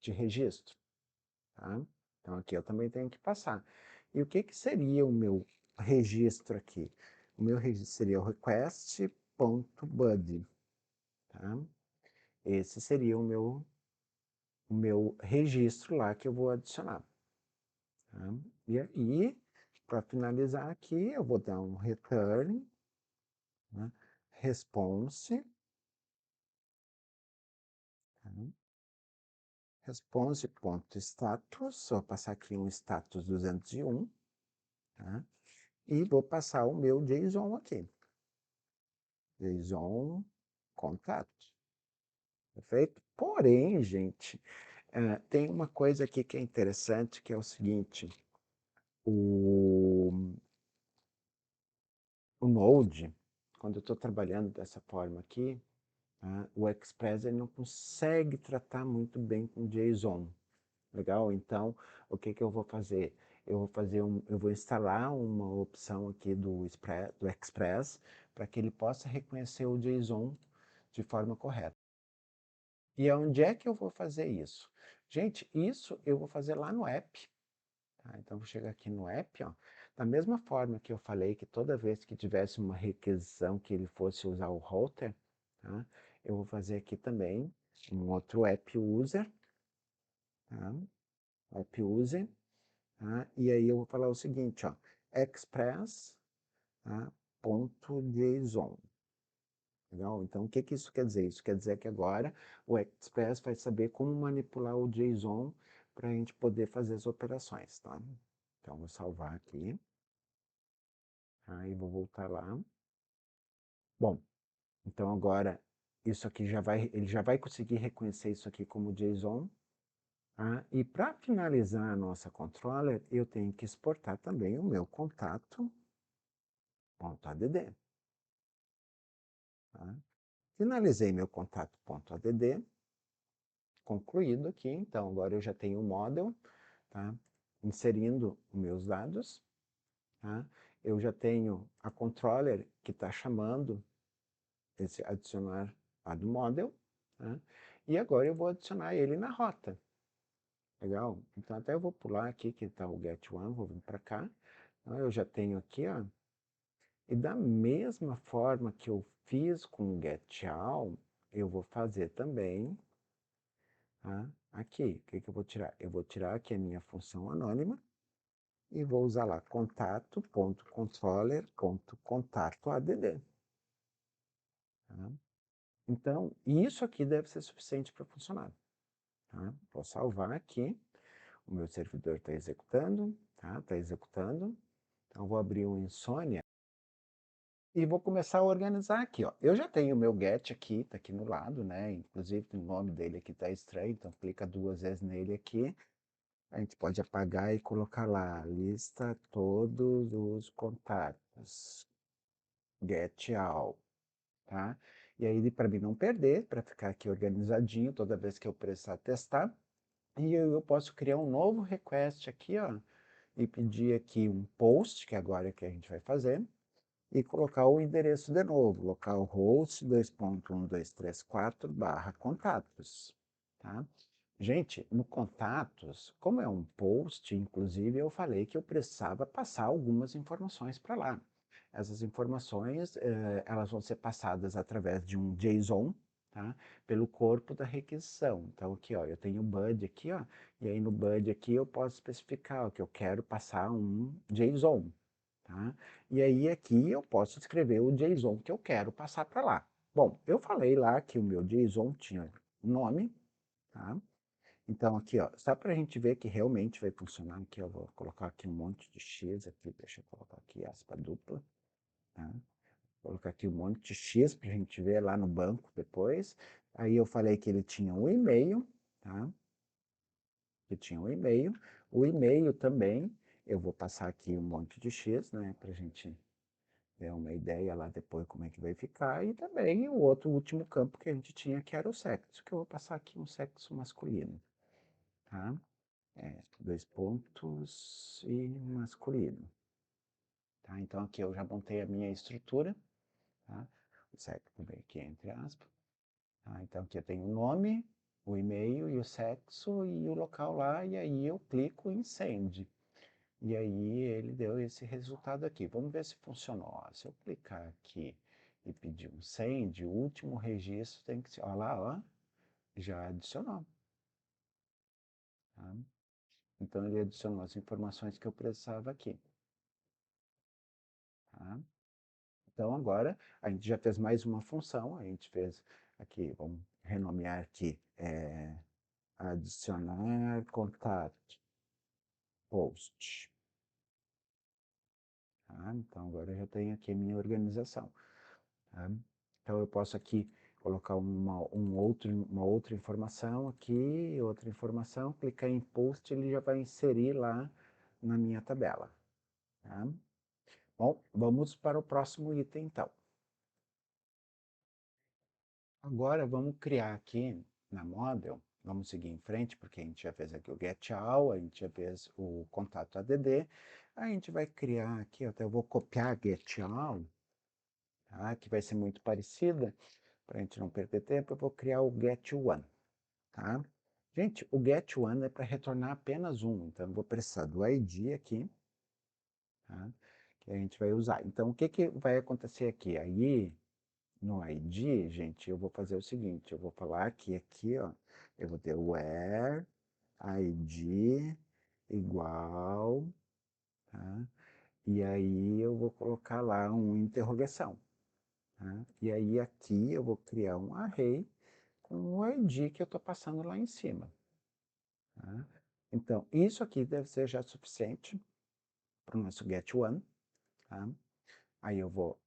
de registro. Tá? Então aqui eu também tenho que passar. E o que, que seria o meu registro aqui? O meu registro seria o request.body. Tá? Esse seria o meu registro lá que eu vou adicionar. Tá? E aí, para finalizar aqui, eu vou dar um return, né? Response, tá? Response.status, vou passar aqui um status 201, tá? E vou passar o meu JSON aqui. JSON contato. Perfeito? Porém, gente, tem uma coisa aqui que é interessante, que é o seguinte, o Node, quando eu estou trabalhando dessa forma aqui, tá, o Express ele não consegue tratar muito bem com JSON. Legal? Então, o que, que eu vou fazer? Eu vou instalar uma opção aqui do Express para que ele possa reconhecer o JSON de forma correta. E onde é que eu vou fazer isso? Gente, isso eu vou fazer lá no app. Tá? Então, vou chegar aqui no app, ó. Da mesma forma que eu falei que toda vez que tivesse uma requisição que ele fosse usar o router, tá? Eu vou fazer aqui também um outro app user, tá? App user, tá? E aí eu vou falar o seguinte, ó, express, tá? Ponto .json. Legal? Então, o que, que isso quer dizer? Isso quer dizer que agora o Express vai saber como manipular o JSON para a gente poder fazer as operações, tá? Então, vou salvar aqui. Aí, vou voltar lá. Bom, então agora isso aqui ele já vai conseguir reconhecer isso aqui como JSON. Tá? E para finalizar a nossa controller, eu tenho que exportar também o meu contato.add. Tá? Finalizei meu contato.add, concluído aqui, então agora eu já tenho o model, tá? Inserindo os meus dados, tá? Eu já tenho a controller que está chamando esse adicionar a do model, tá? E agora eu vou adicionar ele na rota. Legal? Então até eu vou pular aqui que está o get one, vou vir para cá. Então, eu já tenho aqui, ó. E da mesma forma que eu fiz com o get all, eu vou fazer também, tá? Aqui. O que, que eu vou tirar? Eu vou tirar aqui a minha função anônima e vou usar lá contato.controller.contatoadd. Tá? Então, isso aqui deve ser suficiente para funcionar. Tá? Vou salvar aqui. O meu servidor está executando, tá? Está executando. Então, vou abrir um Insônia e vou começar a organizar aqui, ó. Eu já tenho o meu get aqui, tá aqui no lado, né? Inclusive o nome dele aqui tá estranho, então clica duas vezes nele aqui. A gente pode apagar e colocar lá, lista todos os contatos, get all, tá? E aí, para mim não perder, para ficar aqui organizadinho toda vez que eu precisar testar, e eu posso criar um novo request aqui, ó, e pedir aqui um post, que agora é que a gente vai fazer, e colocar o endereço de novo, localhost 2.1234 barra contatos, tá? Gente, no contatos, como é um post, inclusive eu falei que eu precisava passar algumas informações para lá. Essas informações, elas vão ser passadas através de um JSON, tá? Pelo corpo da requisição. Então aqui, ó, eu tenho o bud aqui, ó, e aí no bud aqui eu posso especificar ó, que eu quero passar um JSON, tá? E aí aqui eu posso escrever o JSON que eu quero passar para lá. Bom, eu falei lá que o meu JSON tinha nome, tá? Então aqui, ó, só para a gente ver que realmente vai funcionar, aqui eu vou colocar aqui um monte de X aqui, deixa eu colocar aqui aspa dupla, tá? colocar aqui um monte de X para a gente ver lá no banco depois. Aí eu falei que ele tinha um e-mail, tá? Que tinha um e-mail. O e-mail também, eu vou passar aqui um monte de X, né? Para a gente ter uma ideia lá depois como é que vai ficar. E também o outro último campo que a gente tinha, que era o sexo, que eu vou passar aqui um sexo masculino, tá? Dois pontos e masculino. Tá? Então aqui eu já montei a minha estrutura, tá? O sexo também aqui entre aspas. Tá? Então aqui eu tenho o nome, o e-mail e o sexo e o local lá, e aí eu clico em send. E aí ele deu esse resultado aqui. Vamos ver se funcionou. Ó, se eu clicar aqui e pedir um send, o último registro tem que ser, olha lá, ó, já adicionou. Tá? Então ele adicionou as informações que eu precisava aqui. Tá? Então agora a gente já fez mais uma função, a gente fez aqui, vamos renomear aqui, adicionar contato, post. Tá? Então agora eu já tenho aqui a minha organização. Tá? Então eu posso aqui colocar uma outra informação aqui, outra informação, clicar em post, ele já vai inserir lá na minha tabela. Tá? Bom, vamos para o próximo item então. Agora vamos criar aqui na Model, vamos seguir em frente, porque a gente já fez aqui o getAll, a gente já fez o contato ADD, a gente vai criar aqui, até eu vou copiar a getAll, tá, que vai ser muito parecida, para a gente não perder tempo, eu vou criar o getOne, tá? Gente, o getOne é para retornar apenas um, então eu vou precisar do ID aqui, tá? Que a gente vai usar. Então, o que, que vai acontecer aqui? Aí, no ID, gente, eu vou fazer o seguinte, eu vou falar que aqui, ó, eu vou ter where ID igual, tá? E aí eu vou colocar lá uma interrogação, tá? E aí aqui eu vou criar um array com o ID que eu estou passando lá em cima, tá? Então, isso aqui deve ser já suficiente para o nosso get1, tá? Aí eu vou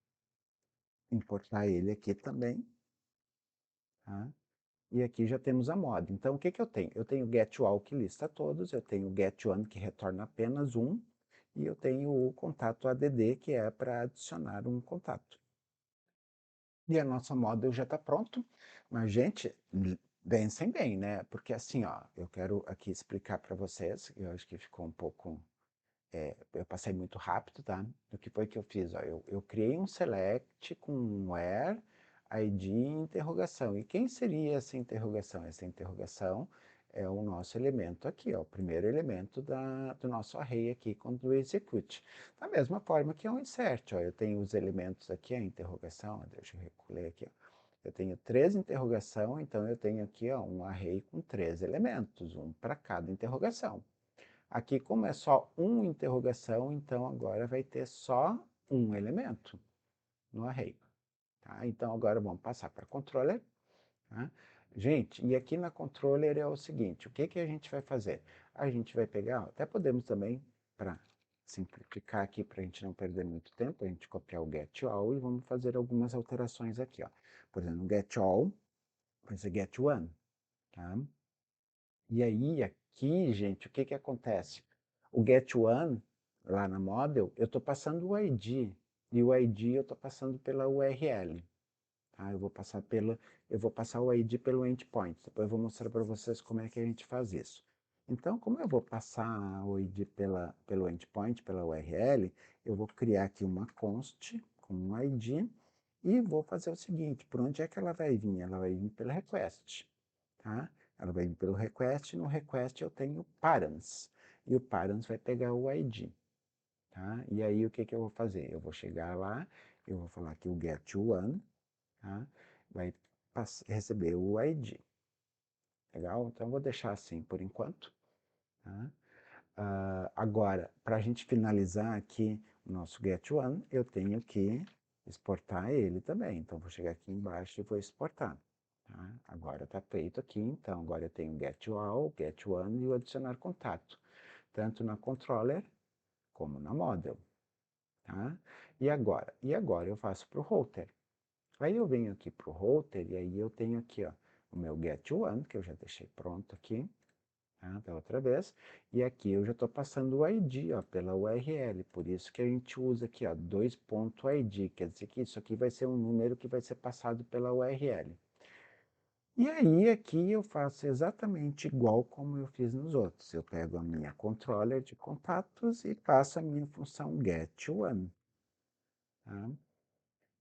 importar ele aqui também, tá? E aqui já temos a moda. Então, o que, que eu tenho? Eu tenho o getAll que lista todos, eu tenho o getOne que retorna apenas um, e eu tenho o contato ADD, que é para adicionar um contato. E a nossa model já está pronto, mas, gente, pensem bem, né? Porque assim, ó, eu quero aqui explicar para vocês, eu acho que ficou um pouco eu passei muito rápido, tá? O que foi que eu fiz? Ó, eu criei um select com um where, ID e interrogação. E quem seria essa interrogação? Essa interrogação é o nosso elemento aqui, ó, o primeiro elemento do nosso array aqui quando eu execute. Da mesma forma que é um insert, ó, eu tenho os elementos aqui, a interrogação, deixa eu recolher aqui, ó. Eu tenho três interrogação, então eu tenho aqui ó, um array com três elementos, um para cada interrogação. Aqui, como é só uma interrogação, então agora vai ter só um elemento no array. Tá? Então agora vamos passar para controller. Tá? Gente, e aqui na controller é o seguinte, o que, que a gente vai fazer? A gente vai pegar, até podemos também, para simplificar aqui, para a gente não perder muito tempo, a gente copiar o getAll e vamos fazer algumas alterações aqui. Ó. Por exemplo, no getAll vai ser getOne. Tá? E aí, aqui, gente, o que que acontece? O getOne, lá na model, eu estou passando o ID, e o ID eu estou passando pela URL. Tá? Eu vou passar o ID pelo endpoint. Depois eu vou mostrar para vocês como é que a gente faz isso. Então, como eu vou passar o ID pelo endpoint, pela URL, eu vou criar aqui uma const com um ID e vou fazer o seguinte, por onde é que ela vai vir? Ela vai vir pelo request. Tá? Ela vai vir pelo request, no request eu tenho params, e o params vai pegar o ID. Tá? E aí o que, que eu vou fazer? Eu vou chegar lá, eu vou falar que o getOne, tá? Vai receber o ID. Legal? Então eu vou deixar assim por enquanto. Tá? Agora, para a gente finalizar aqui o nosso getOne, eu tenho que exportar ele também. Então vou chegar aqui embaixo e vou exportar. Tá? Agora está feito aqui, então agora eu tenho getAll, getOne e o adicionar contato, tanto na controller como na model. tá? E agora? E agora eu faço para o router. Aí eu venho aqui para o router e aí eu tenho aqui, ó, o meu get one, que eu já deixei pronto aqui, tá? Da outra vez. E aqui eu já estou passando o ID, ó, pela URL. Por isso que a gente usa aqui, ó, 2.id. Quer dizer que isso aqui vai ser um número que vai ser passado pela URL. E aí aqui eu faço exatamente igual como eu fiz nos outros. Eu pego a minha controller de contatos e passo a minha função get1, tá?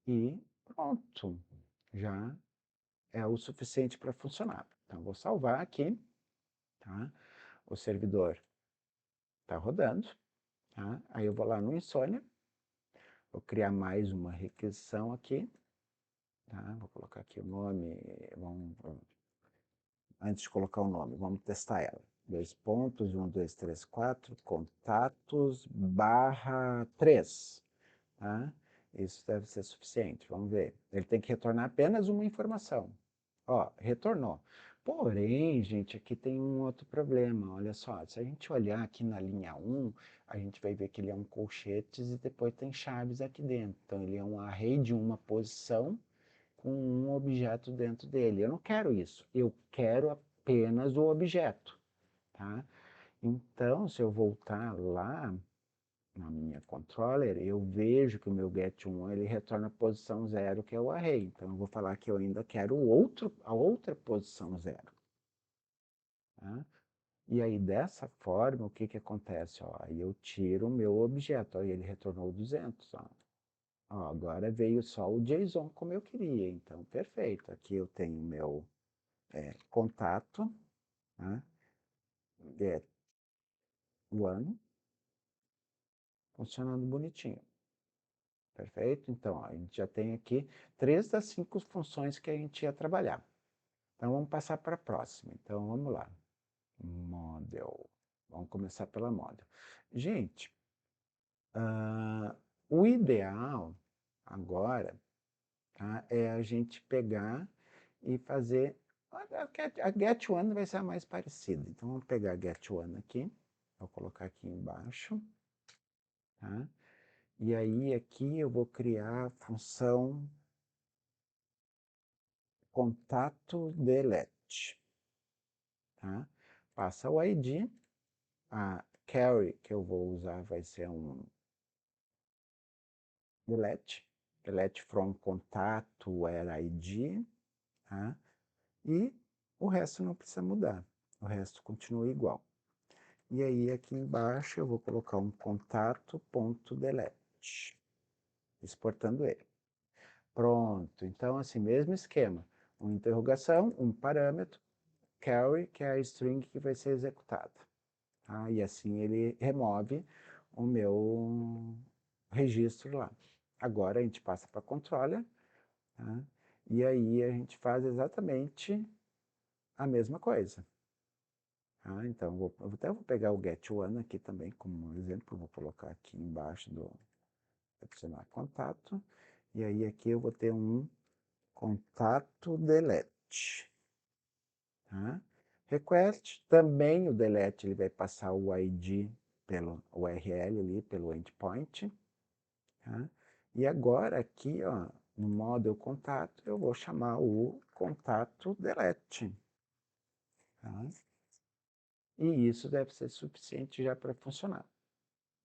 E pronto, já é o suficiente para funcionar. Então vou salvar aqui, tá? O servidor está rodando, tá? Aí eu vou lá no Insônia, vou criar mais uma requisição aqui, tá? Vou colocar aqui o nome, antes de colocar o nome, vamos testar ela. 2 pontos, 1, 2, 3, 4, contatos, barra 3. Tá? Isso deve ser suficiente, vamos ver. Ele tem que retornar apenas uma informação. Ó, retornou. Porém, gente, aqui tem um outro problema. Olha só, se a gente olhar aqui na linha 1, a gente vai ver que ele é um colchetes e depois tem chaves aqui dentro. Então, ele é um array de uma posição com um objeto dentro dele. Eu não quero isso. Eu quero apenas o objeto, tá? Então, se eu voltar lá na minha controller, eu vejo que o meu get1 ele retorna a posição 0, que é o array. Então, eu vou falar que eu ainda quero a outra posição 0. Tá? E aí, dessa forma, o que acontece? Ó, aí eu tiro o meu objeto, ó, e ele retornou 200. Ó. Ó, agora veio só o JSON como eu queria, então perfeito. Aqui eu tenho meu contato, né? Get one, funcionando bonitinho. Perfeito? Então, ó, a gente já tem aqui 3 das 5 funções que a gente ia trabalhar. Então, vamos passar para a próxima. Então, vamos lá. Model. Vamos começar pela model. Gente, o ideal agora, tá, é a gente pegar e fazer... A get one vai ser a mais parecida. Então, vamos pegar a get one aqui. Vou colocar aqui embaixo. Tá? E aí, aqui eu vou criar a função contato delete. Tá? Passa o ID. A carry que eu vou usar vai ser um delete. Delete from contato where ID. Tá? E o resto não precisa mudar. O resto continua igual. E aí, aqui embaixo, eu vou colocar um contato.delete, exportando ele. Pronto. Então, assim, mesmo esquema. Uma interrogação, um parâmetro, carry, que é a string que vai ser executada. Tá? E assim ele remove o meu registro lá. Agora a gente passa para controller, tá? E aí a gente faz exatamente a mesma coisa. Tá? Então, eu até vou pegar o get one aqui também como exemplo, vou colocar aqui embaixo do adicionar contato, e aí aqui eu vou ter um contato delete. Tá? Request, também o delete ele vai passar o ID pelo URL ali, pelo endpoint. Tá? E agora aqui, ó, no model contato, eu vou chamar o contato delete. Tá? E isso deve ser suficiente já para funcionar.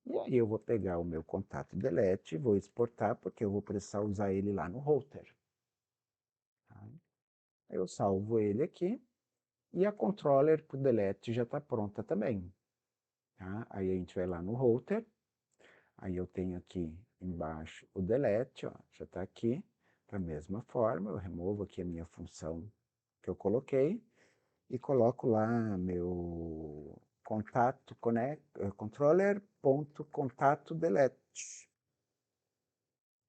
E aí eu vou pegar o meu contato delete e vou exportar, porque eu vou precisar usar ele lá no router. Tá? Eu salvo ele aqui e a controller para o delete já está pronta também. Tá? Aí a gente vai lá no router, aí eu tenho aqui embaixo o delete, ó, já está aqui. Da mesma forma, eu removo aqui a minha função que eu coloquei e coloco lá meu contato controller.contato delete.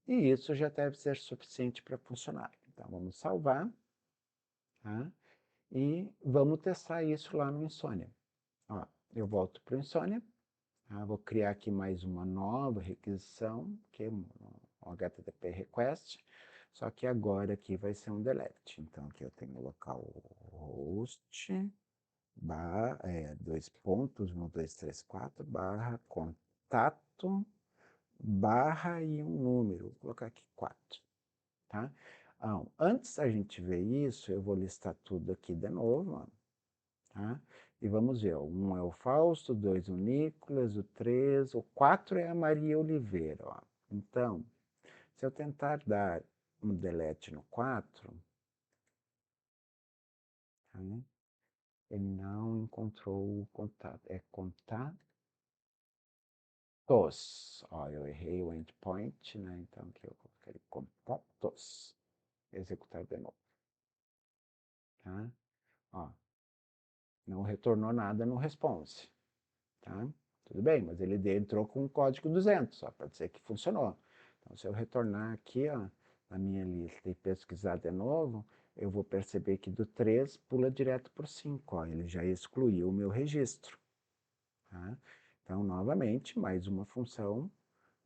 E isso já deve ser suficiente para funcionar. Então vamos salvar, tá? E vamos testar isso lá no Insônia. Ó, eu volto para o Insônia. Vou criar aqui mais uma nova requisição, que é um HTTP request, só que agora aqui vai ser um delete. Então aqui eu tenho o local host, 2 pontos, 1, 2, 3, 4, barra contato, barra e um número. Vou colocar aqui 4, tá? Antes da gente ver isso, eu vou listar tudo aqui de novo, ó, tá? E vamos ver, ó, 1 é o Fausto, 2 o Nicolas, o 3, o 4 é a Maria Oliveira, ó. Então, se eu tentar dar um delete no 4, tá? Ele não encontrou o contato. É contatos. Ó, eu errei o endpoint, né? Então aqui eu coloquei contatos. Executar de novo, tá? Ó, não retornou nada no response, tá? Tudo bem, mas ele entrou com o código 200, só para dizer que funcionou. Então, se eu retornar aqui, ó, na minha lista e pesquisar de novo, eu vou perceber que do 3 pula direto para o 5, ó, ele já excluiu o meu registro, tá? Então, novamente, mais uma função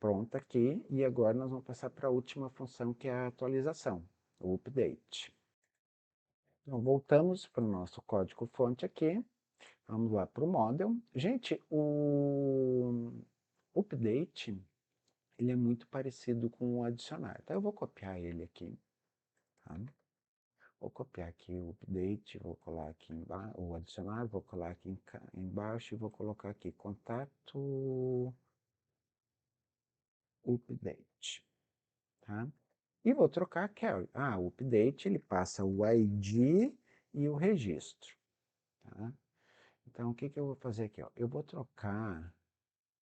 pronta aqui, e agora nós vamos passar para a última função, que é a atualização, o update. Então, voltamos para o nosso código-fonte aqui, vamos lá para o model. Gente, o update, ele é muito parecido com o adicionar. Então, eu vou copiar ele aqui, tá? Vou copiar aqui o update, vou colar aqui embaixo, o adicionar, vou colar aqui embaixo e vou colocar aqui contato update, tá? E vou trocar a carry. O update, ele passa o ID e o registro, tá? Então, o que que eu vou fazer aqui, ó? Eu vou trocar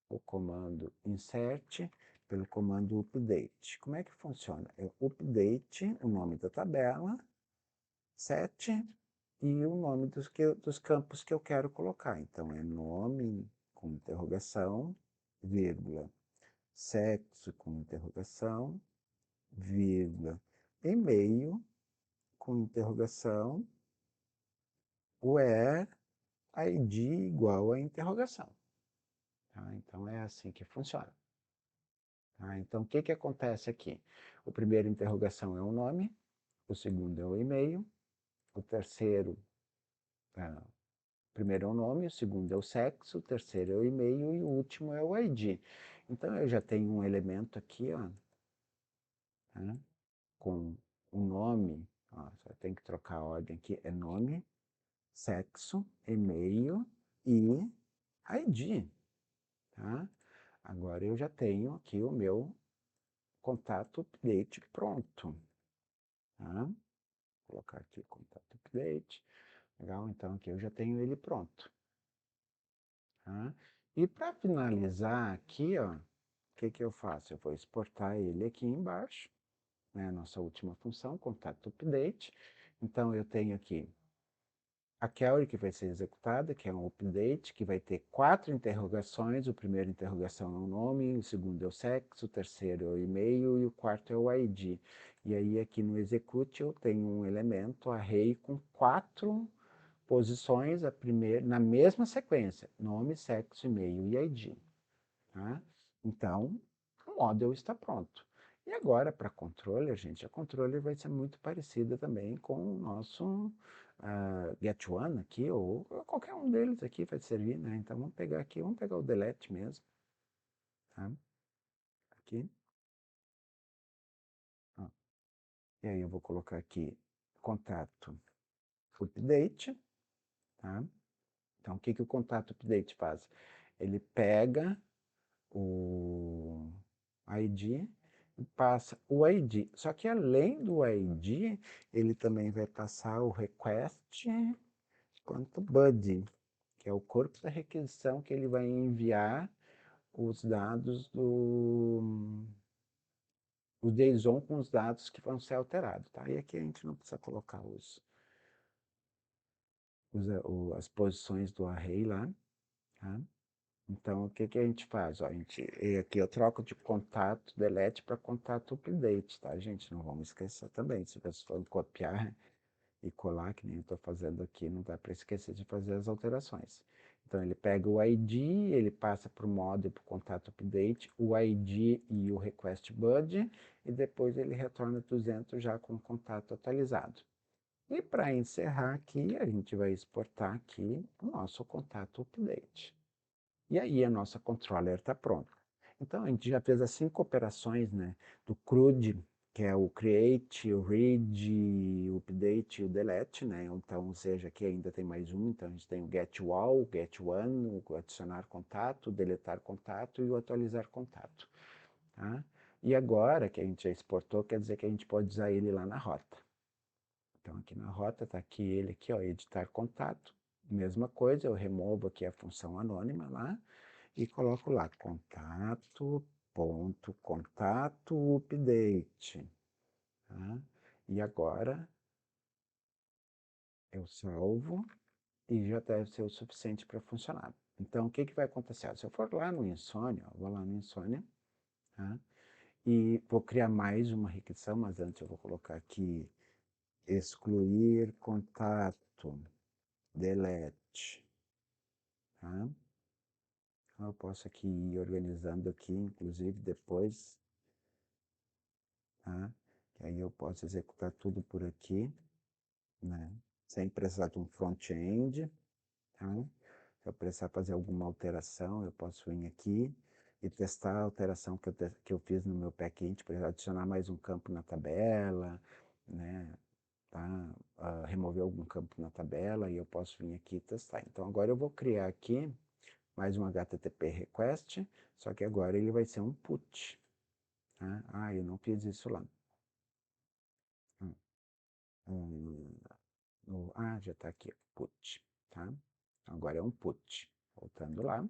o comando insert pelo comando update. Como é que funciona? É update, o nome da tabela, set e o nome dos campos que eu quero colocar. Então, é nome com interrogação, vírgula, sexo com interrogação, vírgula, e-mail com interrogação, where ID igual a interrogação. Tá? Então, é assim que funciona. Tá? Então, o que que acontece aqui? O primeiro interrogação é o nome, o segundo é o e-mail, o terceiro, o primeiro é o nome, o segundo é o sexo, o terceiro é o e-mail e o último é o ID. Então, eu já tenho um elemento aqui, ó, tá? Com o nome, ó, só tem que trocar a ordem aqui, é nome, sexo, e-mail e ID, tá? Agora eu já tenho aqui o meu contato update pronto, tá? Vou colocar aqui contato update, legal? Então aqui eu já tenho ele pronto, tá? E para finalizar aqui, ó, o que que eu faço? Eu vou exportar ele aqui embaixo, né? A nossa última função, contato update. Então eu tenho aqui a query que vai ser executada, que é um update, que vai ter 4 interrogações. O primeiro interrogação é o nome, o segundo é o sexo, o terceiro é o e-mail e o quarto é o ID. E aí aqui no execute eu tenho um elemento array com 4 posições na mesma sequência, nome, sexo, e-mail e ID. Tá? Então, o model está pronto. E agora, para controller, gente, a controller vai ser muito parecida também com o nosso get one aqui, ou qualquer um deles aqui vai servir, né? Então, vamos pegar aqui, vamos pegar o delete mesmo, tá? Aqui. Ó. E aí eu vou colocar aqui contato update, tá? Então, o que que o contato update faz? Ele pega o ID e passa o ID. Só que além do ID, ele também vai passar o request quanto buddy, que é o corpo da requisição que ele vai enviar os dados o JSON com os dados que vão ser alterados, tá? E aqui a gente não precisa colocar as posições do array lá, tá? Então, o que que a gente faz? Ó, aqui eu troco de contato delete para contato update, tá, gente? Não vamos esquecer também. Se vocês forem copiar e colar, que nem eu estou fazendo aqui, não dá para esquecer de fazer as alterações. Então, ele pega o ID, ele passa para o model, para o contato update, o ID e o request buddy, e depois ele retorna 200 já com o contato atualizado. E para encerrar aqui, a gente vai exportar aqui o nosso contato update. E aí a nossa controller está pronta. Então, a gente já fez as 5 operações, né, do CRUD, que é o create, o read, o update e o delete, né? Então, ou seja, aqui ainda tem mais um, então a gente tem o get all, get one, o adicionar contato, o deletar contato e o atualizar contato, tá? E agora que a gente já exportou, quer dizer que a gente pode usar ele lá na rota. Então, aqui na rota está aqui ele aqui, ó, editar contato. Mesma coisa, eu removo aqui a função anônima lá e coloco lá contato, ponto, contato, update. Tá? E agora eu salvo e já deve ser o suficiente para funcionar. Então, o que, que vai acontecer? Se eu for lá no Insônia, eu vou lá no Insônia, tá? E vou criar mais uma requisição, mas antes eu vou colocar aqui excluir contato, delete, tá? Então, eu posso aqui ir organizando aqui, inclusive depois, tá? Que aí eu posso executar tudo por aqui, né? Sem precisar de um front-end, tá? Se eu precisar fazer alguma alteração, eu posso vir aqui e testar a alteração que eu fiz no meu backend, por exemplo, adicionar mais um campo na tabela, né? Tá? Remover algum campo na tabela e eu posso vir aqui e testar. Então agora eu vou criar aqui mais um HTTP request, só que agora ele vai ser um put. Tá? Ah, eu não fiz isso lá. Hum, já está aqui, put. Tá? Agora é um put. Voltando lá.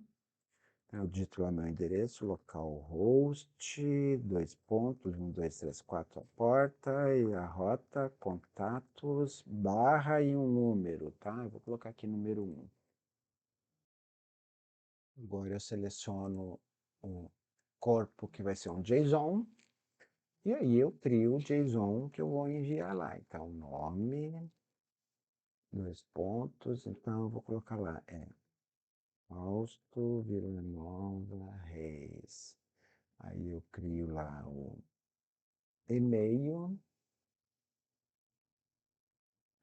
Eu digito lá meu endereço, localhost, dois pontos, 1, 2, 3, 4, a porta, e a rota, contatos, barra e um número, tá? Eu vou colocar aqui número 1. Agora eu seleciono o corpo que vai ser um JSON, e aí eu crio o JSON que eu vou enviar lá. Então, nome, dois pontos, então eu vou colocar lá, Fausto Vilanova Reis. Aí eu crio lá o e-mail,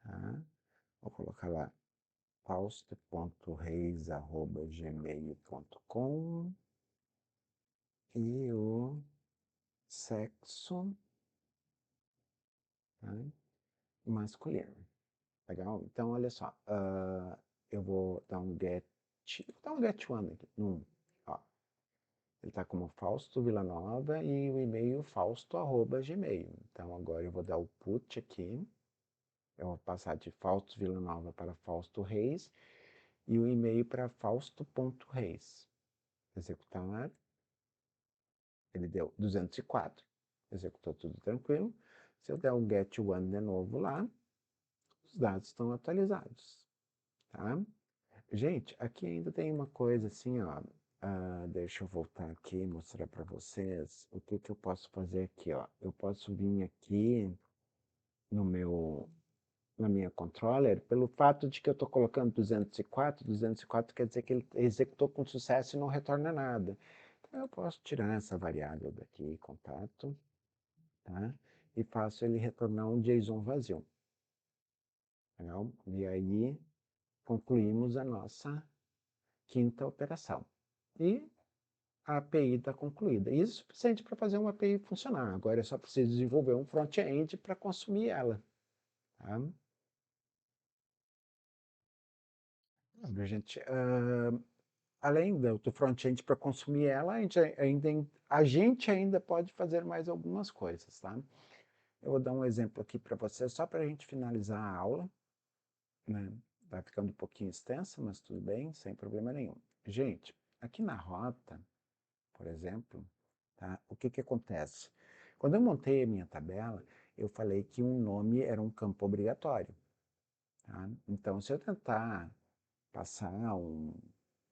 tá? Vou colocar lá fausto.reis@gmail.com e o sexo, tá? Masculino. Legal? Então, olha só. Eu vou dar um get one aqui. Ó, ele está como Fausto Villanova e o e-mail fausto@gmail. Então, agora eu vou dar o put aqui. Eu vou passar de Fausto Villanova para Fausto Reis e o e-mail para fausto.reis. Executar. Ele deu 204. Executou tudo tranquilo. Se eu der um get one de novo lá, os dados estão atualizados. Tá? Gente, aqui ainda tem uma coisa assim, ó. Deixa eu voltar aqui e mostrar para vocês o que que eu posso fazer aqui, ó. Eu posso vir aqui no meu, na minha controller, pelo fato de que eu estou colocando 204 quer dizer que ele executou com sucesso e não retorna nada. Então eu posso tirar essa variável daqui, contato, tá? E faço ele retornar um JSON vazio. Legal? E aí concluímos a nossa quinta operação. E a API está concluída. Isso é suficiente para fazer uma API funcionar. Agora é só preciso desenvolver um front-end para consumir ela. Tá? Gente, além do front-end para consumir ela, a gente ainda pode fazer mais algumas coisas. Tá? Eu vou dar um exemplo aqui para vocês, só para a gente finalizar a aula. Né? Tá ficando um pouquinho extensa, mas tudo bem, sem problema nenhum. Gente, aqui na rota, por exemplo, tá? O que que acontece? Quando eu montei a minha tabela, eu falei que um nome era um campo obrigatório. Tá? Então, se eu tentar passar um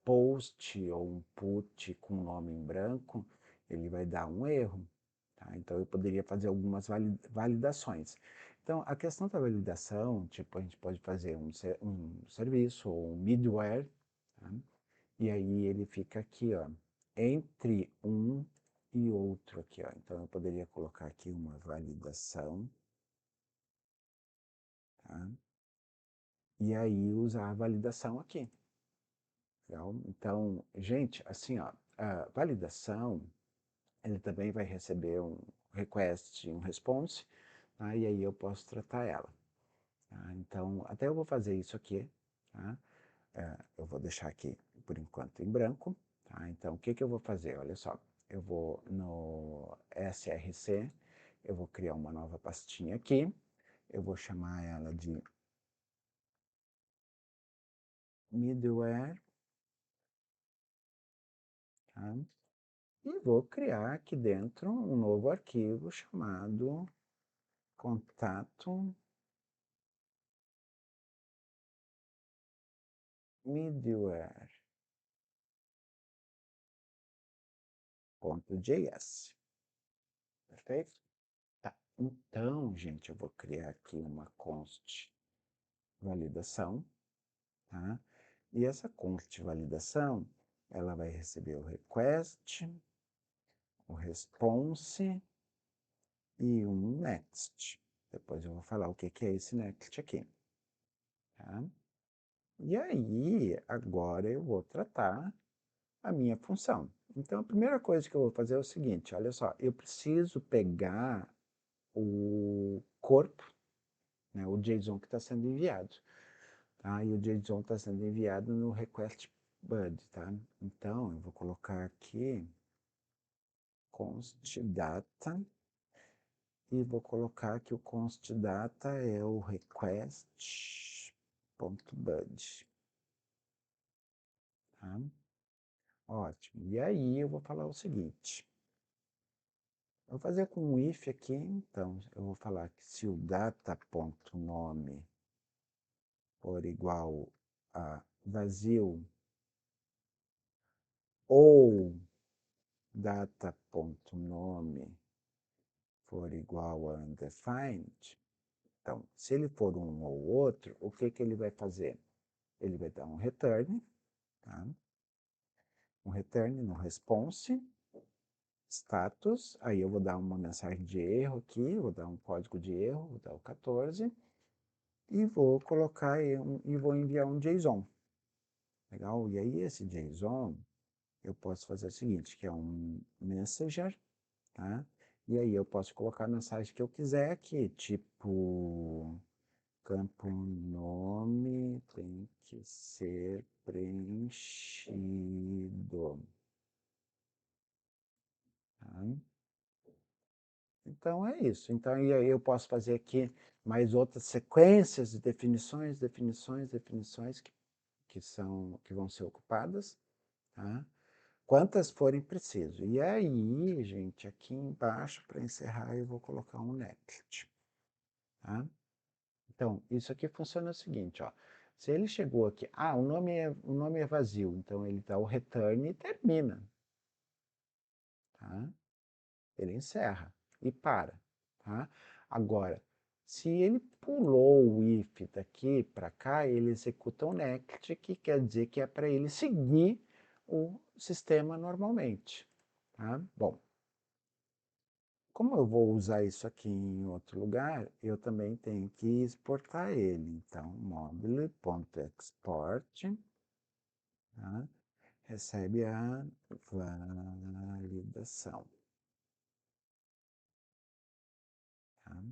post ou um put com um nome em branco, ele vai dar um erro. Tá? Então, eu poderia fazer algumas validações. Então, a questão da validação, tipo, a gente pode fazer um serviço ou um middleware, tá? E aí ele fica aqui, ó, entre um e outro aqui, ó. Então eu poderia colocar aqui uma validação, tá? E aí usar a validação aqui. Legal? Então, gente, assim, ó, a validação, ele também vai receber um request e um response, tá? E aí eu posso tratar ela. Tá? Então, até eu vou fazer isso aqui, tá? Eu vou deixar aqui, por enquanto, em branco, tá? Então, o que que eu vou fazer? Olha só, eu vou no SRC, eu vou criar uma nova pastinha aqui, eu vou chamar ela de middleware, tá? E vou criar aqui dentro um novo arquivo chamado contato middleware.js. Perfeito? Tá. Então, gente, eu vou criar aqui uma const validação, tá? E essa const validação, ela vai receber o request, o response e um next. Depois eu vou falar o que que é esse next aqui, tá? E aí, agora eu vou tratar a minha função. Então, a primeira coisa que eu vou fazer é o seguinte, olha só, eu preciso pegar o corpo, né, o JSON que está sendo enviado. Tá? E o JSON está sendo enviado no request bud, tá? Então, eu vou colocar aqui const data e vou colocar que o const data é o request.bud, tá? Ótimo. E aí eu vou falar o seguinte, eu vou fazer com um if aqui, então eu vou falar que se o data.nome for igual a vazio ou data.nome for igual a undefined, então, se ele for um ou outro, o que que ele vai fazer? Ele vai dar um return, tá? Um return no response, status, aí eu vou dar uma mensagem de erro aqui, vou dar um código de erro, vou dar o 14, e vou colocar e vou enviar um JSON. Legal? E aí esse JSON, eu posso fazer o seguinte, que é um messenger, tá? E aí eu posso colocar a mensagem que eu quiser aqui, tipo, campo nome tem que ser preenchido, tá? Então é isso. Então e aí eu posso fazer aqui mais outras sequências de definições, definições, definições que vão ser ocupadas, tá? Quantas forem preciso. E aí, gente, aqui embaixo, para encerrar, eu vou colocar um next, tá? Então, isso aqui funciona o seguinte, ó. Se ele chegou aqui, o nome é vazio, então ele dá o return e termina, tá? Ele encerra e para, tá? Agora, se ele pulou o if daqui para cá, ele executa o next, que quer dizer que é para ele seguir o sistema normalmente, tá? Bom, como eu vou usar isso aqui em outro lugar, eu também tenho que exportar ele. Então, mobile.export, tá? Recebe a validação, tá?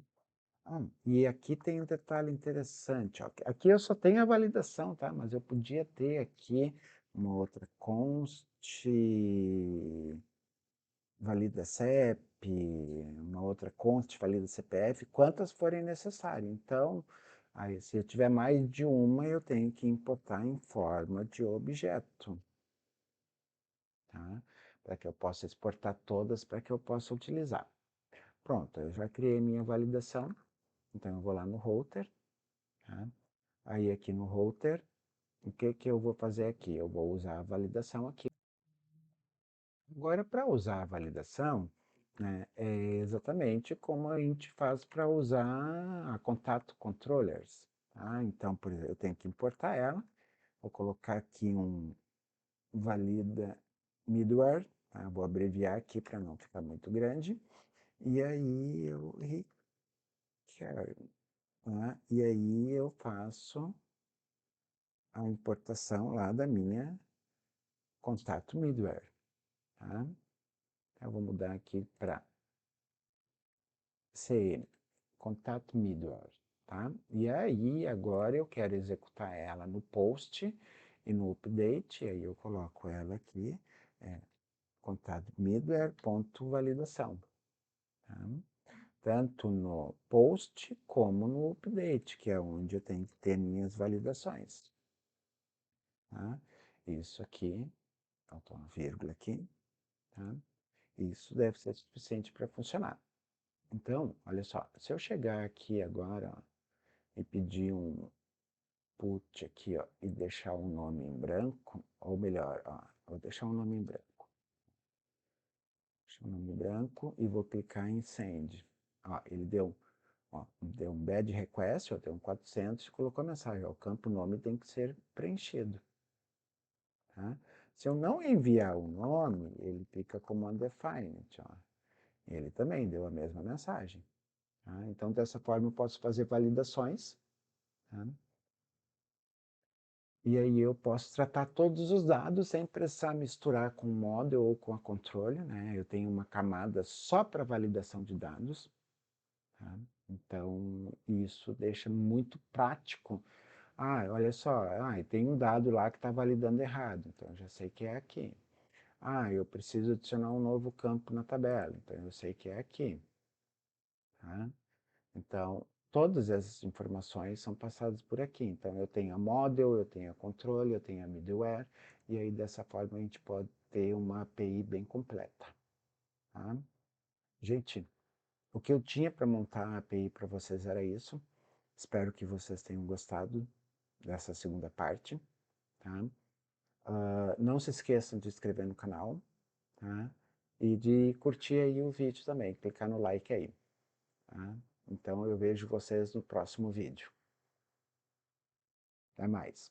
E aqui tem um detalhe interessante, ó. Aqui eu só tenho a validação, tá? Mas eu podia ter aqui uma outra const valida CEP, uma outra const valida CPF, quantas forem necessárias. Então, aí, se eu tiver mais de uma, eu tenho que importar em forma de objeto, tá? Para que eu possa exportar todas, para que eu possa utilizar. Pronto, eu já criei minha validação, então eu vou lá no router, tá? Aí aqui no router, o que que eu vou fazer aqui? Eu vou usar a validação aqui. Agora, para usar a validação, né, é exatamente como a gente faz para usar a contato controllers. Tá? Então, por exemplo, eu tenho que importar ela, vou colocar aqui um valida middleware, tá? Vou abreviar aqui para não ficar muito grande, e aí eu require, tá? E aí eu faço a importação lá da minha contato middleware. Tá? Eu vou mudar aqui para CM, Contact Middleware, tá? E aí, agora eu quero executar ela no post e no update, e aí eu coloco ela aqui, é, Contact Middleware.validação, tá? Tanto no post como no update, que é onde eu tenho que ter minhas validações, tá? Isso aqui, faltou uma vírgula aqui, tá? Isso deve ser suficiente para funcionar. Então, olha só, se eu chegar aqui agora, ó, e pedir um put aqui, ó, e deixar um nome em branco, ou melhor, ó, vou deixar um nome em branco. Deixar um nome em branco e vou clicar em send. Ó, ele deu, ó, deu um bad request, ó, deu um 400 e colocou a mensagem, ó, o campo nome tem que ser preenchido. Tá? Se eu não enviar o nome, ele fica como undefined, ó. Ele também deu a mesma mensagem. Tá? Então, dessa forma, eu posso fazer validações. Tá? E aí eu posso tratar todos os dados sem precisar misturar com o model ou com a controle. Né? Eu tenho uma camada só para validação de dados. Tá? Então, isso deixa muito prático. Ah, olha só, tem um dado lá que está validando errado, então eu já sei que é aqui. Ah, eu preciso adicionar um novo campo na tabela, então eu sei que é aqui. Tá? Então, todas essas informações são passadas por aqui. Então, eu tenho a model, eu tenho a controle, eu tenho a middleware, e aí dessa forma a gente pode ter uma API bem completa. Tá? Gente, o que eu tinha para montar a API para vocês era isso. Espero que vocês tenham gostado dessa segunda parte. Tá? Não se esqueçam de se inscrever no canal, tá? E de curtir aí o vídeo também, clicar no like aí. Tá? Então eu vejo vocês no próximo vídeo. Até mais.